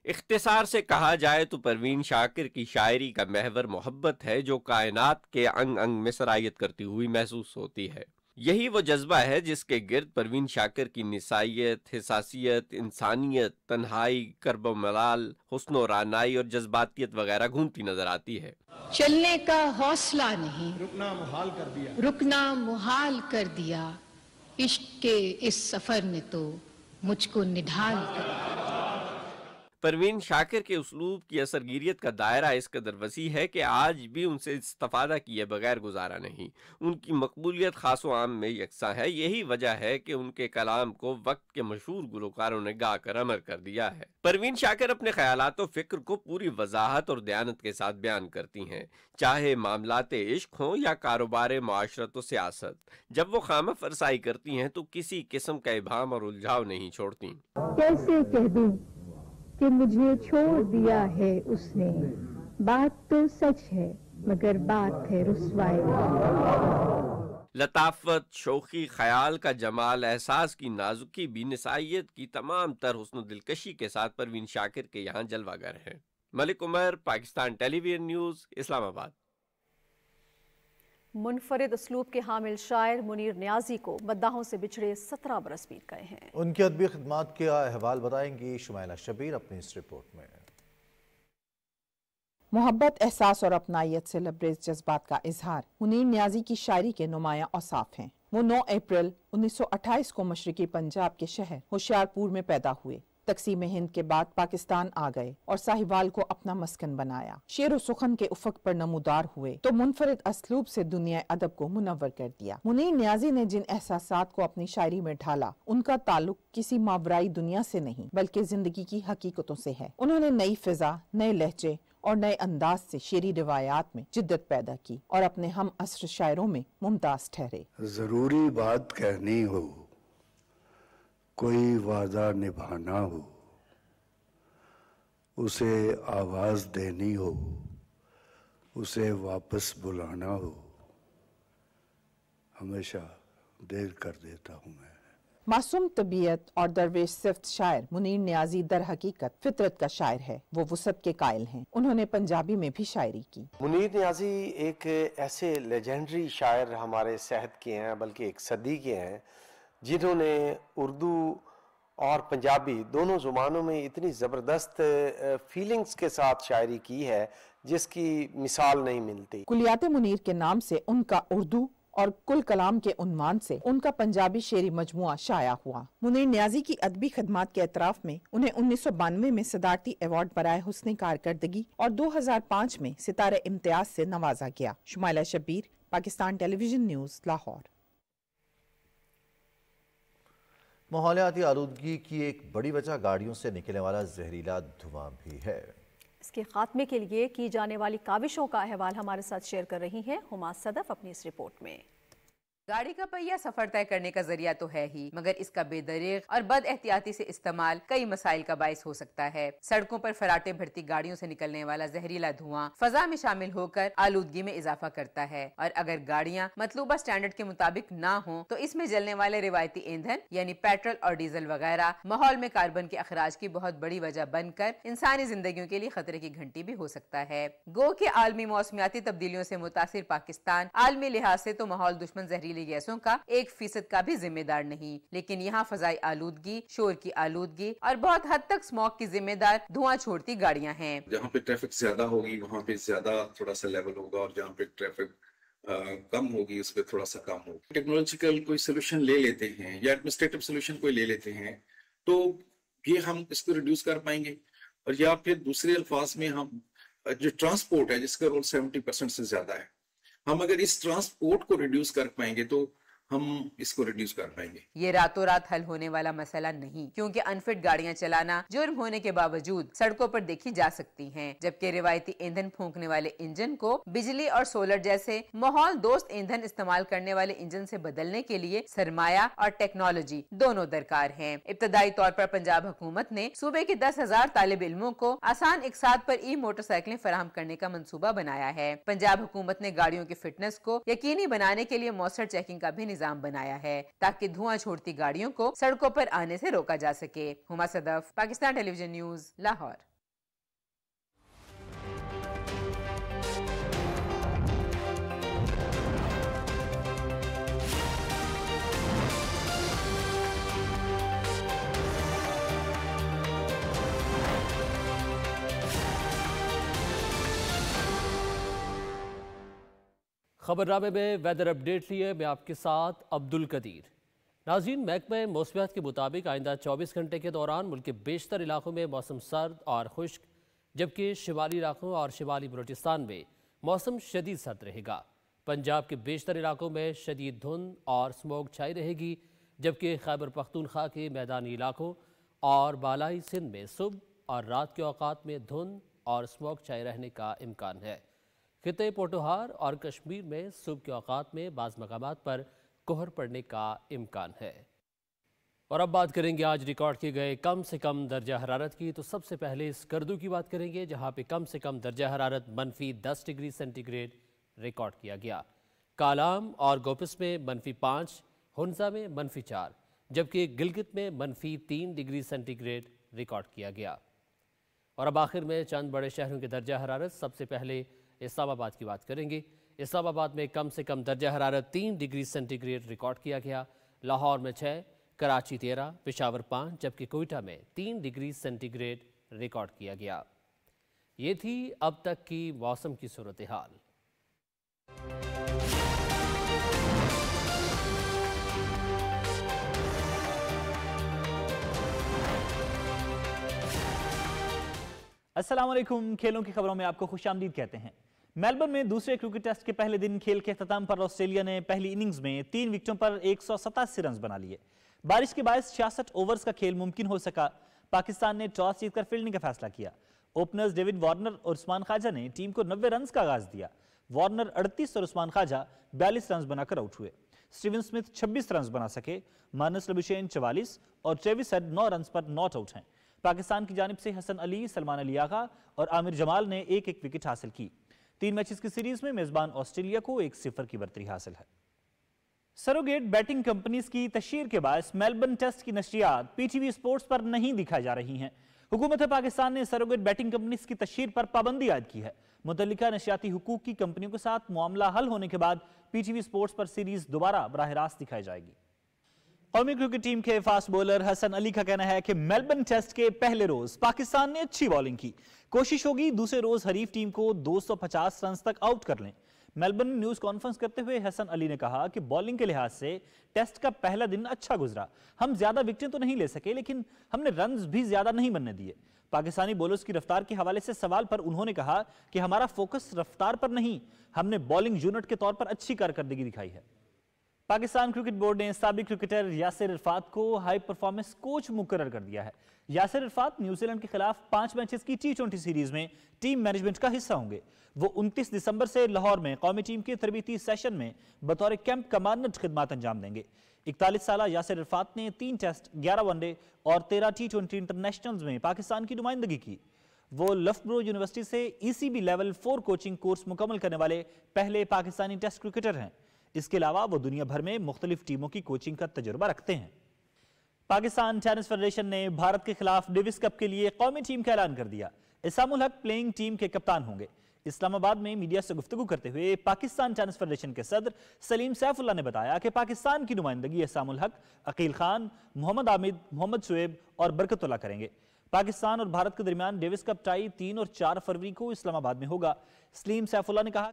इख्तिसार से कहा जाए तो परवीन शाकिर की शायरी का महवर मोहब्बत है जो कायनात के अंग अंग में सरायत करती हुई महसूस होती है। यही वो जज्बा है जिसके गिर्द परवीन शाकिर की निसाइयत, हिसासियत, इंसानियत, तन्हाई, कर्ब मलाल, हुस्न रानाई और जज्बातियत वगैरह घूमती नजर आती है। चलने का हौसला नहीं, रुकना मुहाल कर दिया, रुकना मुहाल कर दिया, इश्क के इस सफर ने तो मुझको निढाल कर दिया। परवीन शाकिर के उसलूब की असरगीरियत का दायरा इस कदर वसी है कि आज भी उनसे इस्तिफादा किए बगैर गुजारा नहीं। उनकी मकबूलियत खास व आम में यकसा है। यही वजह है कि उनके कलाम को वक्त के मशहूर गुलकारों ने गा कर अमर कर दिया है। परवीन शाकिर अपने ख्यालात और फिक्र को पूरी वजाहत और दयानत के साथ बयान करती हैं, चाहे मामलाते इश्क हों या कारोबार मुआशरत और सियासत। जब वो खामा फरसाई करती हैं तो किसी किस्म का इबाम और उलझाव नहीं छोड़ती। कैसे कह दूं कि मुझे छोड़ दिया है उसने, बात तो सच है मगर बात है रुस्वाई। लताफत, शौकी, ख्याल का जमाल, एहसास की नाजुकी, बेनसाइयत की तमाम तर हुस्न दिलकशी के साथ परवीन शाकिर के यहाँ जलवागर है। Malik Umar, Pakistan television news, Islamabad. मुनफरिद उसलूब के हामिल शायर मुनीर न्याजी को मद्दाहों से बिछड़े 17 बरस बीत गए हैं। उनकी अदबी खिदमात के अहवाल बताएंगी शुमाइला शबीर अपनी इस रिपोर्ट में। मोहब्बत, एहसास और अपनायत से लबरेज जज्बात का इजहार मुनीर न्याजी की शायरी के नुमाया औसाफ हैं। वो 9 अप्रैल 1928 को मशरकी पंजाब के शहर होशियारपुर में पैदा हुए। तकसीम हिंद के बाद पाकिस्तान आ गए और साहिवाल को अपना मस्कन बनाया। शेर व सुखन के उफक पर नमूदार हुए तो मुनफरिद असलूब से दुनिया अदब को मुनव्वर कर दिया। मुनीर न्याजी ने जिन एहसासात को अपनी शायरी में ढाला, उनका ताल्लुक किसी मावराई दुनिया से नहीं बल्कि जिंदगी की हकीकतों से है। उन्होंने नई फिजा, नए लहजे और नए अंदाज से शेरी रिवायात में जिद्दत पैदा की और अपने हम असर शायरों में मुमताज ठहरे। जरूरी बात कहनी हो, कोई वादा निभाना हो, उसे आवाज देनी हो, उसे वापस बुलाना हो, हमेशा देर कर देता हूँ मैं। मासूम तबीयत और दरवेश सिफ्त शायर मुनीर न्याजी दर हकीकत फितरत का शायर है। वो वुसअत के कायल हैं। उन्होंने पंजाबी में भी शायरी की। मुनीर न्याजी एक ऐसे लेजेंडरी शायर हमारे सहत के हैं, बल्कि एक सदी के हैं, जिन्होंने उर्दू और पंजाबी दोनों ज़ुबानों में इतनी ज़बरदस्त फीलिंग्स के साथ शायरी की है जिसकी मिसाल नहीं मिलती। कुलियात मुनीर के नाम से उनका उर्दू और कुल कलाम के उन्मान से उनका पंजाबी शेरी मजमुआ शाया हुआ। मुनीर न्याजी की अदबी खदमात के एतराफ में उन्हें 1992 में सदारती अवार्ड बराए हुस्न कारकर्दगी और 2005 में सितारे इम्तियाज से नवाजा गया। Shumaila Shabbir, Pakistan television news, Lahore. माहौलियाती आलूदगी की एक बड़ी वजह गाड़ियों से निकलने वाला जहरीला धुआं भी है। इसके खात्मे के लिए की जाने वाली काविशों का अहवाल हमारे साथ शेयर कर रही हैं हुमा सदफ अपनी इस रिपोर्ट में। गाड़ी का पहिया सफर तय करने का जरिया तो है ही, मगर इसका बेदरीग और बद एहतियाती से इस्तेमाल कई मसाइल का बाइस हो सकता है। सड़कों पर फराटे भरती गाड़ियों से निकलने वाला जहरीला धुआं फजा में शामिल होकर आलूदगी में इजाफा करता है, और अगर गाड़ियां मतलूबा स्टैंडर्ड के मुताबिक ना हो तो इसमें जलने वाले रिवायती ईंधन यानी पेट्रोल और डीजल वगैरह माहौल में कार्बन के अखराज की बहुत बड़ी वजह बनकर इंसानी जिंदगियों के लिए खतरे की घंटी भी हो सकता है। गो के आलमी मौसमियाती तब्दीलियों से मुतासिर पाकिस्तान आलमी लिहाज से तो माहौल दुश्मन जहरीली गैसों का 1% का भी जिम्मेदार नहीं, लेकिन यहाँ फजाई आलूदगी, शोर की आलूदगी और बहुत हद तक स्मॉग की जिम्मेदार धुआं छोड़ती गाड़ियाँ हैं। जहाँ पे ट्रैफिक ज्यादा होगी वहाँ पे ज्यादा थोड़ा सा लेवल होगा, और जहाँ पे ट्रैफिक कम होगी उस पर थोड़ा सा कम होगा। टेक्नोलॉजिकल कोई सोल्यूशन ले लेते हैं या एडमिनिस्ट्रेटिव सोल्यूशन कोई ले लेते हैं तो ये हम इसको रिड्यूस कर पाएंगे, और या फिर दूसरे अल्फाज में हम जो ट्रांसपोर्ट है जिसका रोल 70% से ज्यादा है, हम अगर इस ट्रांसपोर्ट को रिड्यूस कर पाएंगे तो हम इसको रिड्यूस कर पाएंगे। ये रातों रात हल होने वाला मसला नहीं, क्योंकि अनफिट गाड़ियां चलाना जुर्म होने के बावजूद सड़कों पर देखी जा सकती हैं, जबकि रिवायती ईंधन फूंकने वाले इंजन को बिजली और सोलर जैसे माहौल दोस्त ईंधन इस्तेमाल करने वाले इंजन से बदलने के लिए सरमाया और टेक्नोलॉजी दोनों दरकार हैं। इब्तदाई तौर पर पंजाब हुकूमत ने सूबे के 10,000 तालिब इल्मों को आसान इकसात पर मोटरसाइकिलें फराहम करने का मंसूबा बनाया है। पंजाब हुकूमत ने गाड़ियों की फिटनेस को यकीनी बनाने के लिए मौसर चेकिंग का भी निजाम बनाया है ताकि धुआं छोड़ती गाड़ियों को सड़कों पर आने से रोका जा सके। Huma Sadaf, Pakistan television news, Lahore. खबरनामे में वेदर अपडेट लिए मैं आपके साथ अब्दुल कदीर। नाज़रीन, महकमे मौसमियात के मुताबिक आइंदा 24 घंटे के दौरान मुल्क के बेशतर इलाकों में मौसम सर्द और खुश्क, जबकि शिमाली इलाकों और शिमाली बलूचिस्तान में मौसम शदीद सर्द रहेगा। पंजाब के बेशतर इलाकों में शदीद धुंध और स्मोक छाई रहेगी, जबकि खैबर पख्तूनख्वा के मैदानी इलाकों और बालाई सिंध में सुबह और रात के औकात में धुंध और स्मोक छाए रहने का इम्कान है। खिते पोटोहार और कश्मीर में सुबह के औकात में बाज़ मकामात पर कोहर पड़ने का इम्कान है। और अब बात करेंगे आज रिकॉर्ड किए गए कम से कम दर्जा हरारत की। तो सबसे पहले स्कर्दू की बात करेंगे, जहां पे कम से कम दर्जा हरारत -10 डिग्री सेंटीग्रेड रिकॉर्ड किया गया। कालाम और गोपिस में -5, हुन्जा में -4, जबकि गिलगित में -3 डिग्री सेंटीग्रेड रिकॉर्ड किया गया। और अब आखिर में चंद बड़े शहरों के दर्जा हरारत। सबसे पहले इस्लामाबाद की बात करेंगे। इस्लामाबाद में कम से कम दर्जा हरारत 3 डिग्री सेंटीग्रेड रिकॉर्ड किया गया। लाहौर में 6, कराची 13, पेशावर 5, जबकि कोयटा में 3 डिग्री सेंटीग्रेड रिकॉर्ड किया गया। ये थी अब तक की मौसम की सूरत हाल। अस्सलाम वालेकुम। खेलों की खबरों में आपको खुशामदीद कहते हैं। मेलबर्न में दूसरे क्रिकेट टेस्ट के पहले दिन खेल के अख्ताम पर ऑस्ट्रेलिया ने पहली इनिंग्स में 3 विकेटों पर 187 रन बना लिए। बारिश के बायस 66 ओवर्स का खेल मुमकिन हो सका। पाकिस्तान ने टॉस जीतकर फील्डिंग का फैसला किया। ओपनर्स डेविड वार्नर और उस्मान ख्वाजा ने टीम को 90 रन का आगाज दिया। वार्नर 38 और उस्मान ख्वाजा 42 रन बनाकर आउट हुए। स्टीवन स्मिथ 26 रन बना सके। मानस लबुशेन 44 और ट्रेविस हेड 9 रन पर नॉट आउट हैं। पाकिस्तान की जानिब से हसन अली, सलमान अली आगा और आमिर जमाल ने एक एक विकेट हासिल की। 3 मैचेस की सीरीज में मेजबान ऑस्ट्रेलिया को 1-0 की बर्तरी हासिल है। सरोगेट बैटिंग कंपनीज की तशहीर के बाद मेलबर्न टेस्ट की नशरियात पीटीवी स्पोर्ट्स पर नहीं दिखाई जा रही हैं। हुकूमत पाकिस्तान ने सरोगेट बैटिंग कंपनीज की तशहीर पर पाबंदी आयद की है। मुतल्लिका नशियाती हुकूक की कंपनियों के साथ मामला हल होने के बाद पीटीवी स्पोर्ट्स पर सीरीज दोबारा बराह रास्त दिखाई जाएगी। कौमी क्रिकेट टीम के फास्ट बॉलर हसन अली का कहना है कि मेलबर्न टेस्ट के पहले रोज पाकिस्तान ने अच्छी बॉलिंग की। कोशिश होगी दूसरे रोज हरीफ टीम को 250 रन तक आउट कर लें। मेलबर्न में न्यूज कॉन्फ्रेंस करते हुए हसन अली ने कहा कि बॉलिंग के लिहाज से टेस्ट का पहला दिन अच्छा गुजरा। हम ज्यादा विकेटें तो नहीं ले सके, लेकिन हमने रन्स भी ज्यादा नहीं बनने दिए। पाकिस्तानी बॉलर्स की रफ्तार के हवाले से सवाल पर उन्होंने कहा कि हमारा फोकस रफ्तार पर नहीं, हमने बॉलिंग यूनिट के तौर पर अच्छी कारकर्दगी दिखाई है। पाकिस्तान क्रिकेट बोर्ड ने साबिक क्रिकेटर यासिर इरफात को हाई परफॉर्मेंस कोच मुकर्रर कर दिया है। यासिर इरफात न्यूजीलैंड के खिलाफ 5 मैचेस की T20 सीरीज में टीम मैनेजमेंट का हिस्सा होंगे। वो 29 दिसंबर से लाहौर में कौमी टीम के तरबीती सेशन में बतौर कैंप कमांडेंट खिदमत अंजाम देंगे। 41 साल यासिर इरफात ने 3 टेस्ट, 11 वनडे और 13 T20 इंटरनेशनल्स में पाकिस्तान की नुमाइंदगी की। वो लफ्टब्रो यूनिवर्सिटी से ECB लेवल 4 कोचिंग कोर्स मुकम्मल करने वाले पहले पाकिस्तानी टेस्ट क्रिकेटर हैं। इसके अलावा वो दुनिया भर में मुख्तलिफ टीमों की कोचिंग का तजुर्बा रखते हैं। पाकिस्तान टेनिस फेडरेशन ने भारत के खिलाफ डेविस कप के लिए कौमी टीम का ऐलान कर दिया। इसामुल हक प्लेइंग टीम के कप्तान होंगे। इस्लामाबाद में मीडिया से गुफ्तगू करते हुए पाकिस्तान टेनिस फेडरेशन के सदर सलीम सैफुल्लाह ने बताया कि पाकिस्तान की नुमाइंदगी इसामुल हक, अकील खान, मोहम्मद आमिद, मोहम्मद शुएब और बरकतुल्लाह करेंगे। पाकिस्तान और भारत के दरमियान डेविस कप टाई 3 और 4 फरवरी को इस्लामाबाद में होगा। सलीम सैफुल्लाह ने कहा,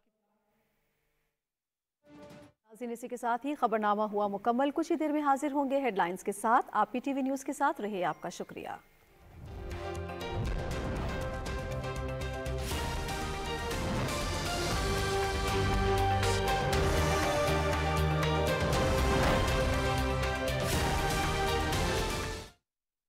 इसी के साथ ही खबरनामा हुआ मुकम्मल। कुछ ही देर में हाजिर होंगे हेडलाइंस के साथ। आप PTV न्यूज़ के साथ रहे। आपका शुक्रिया।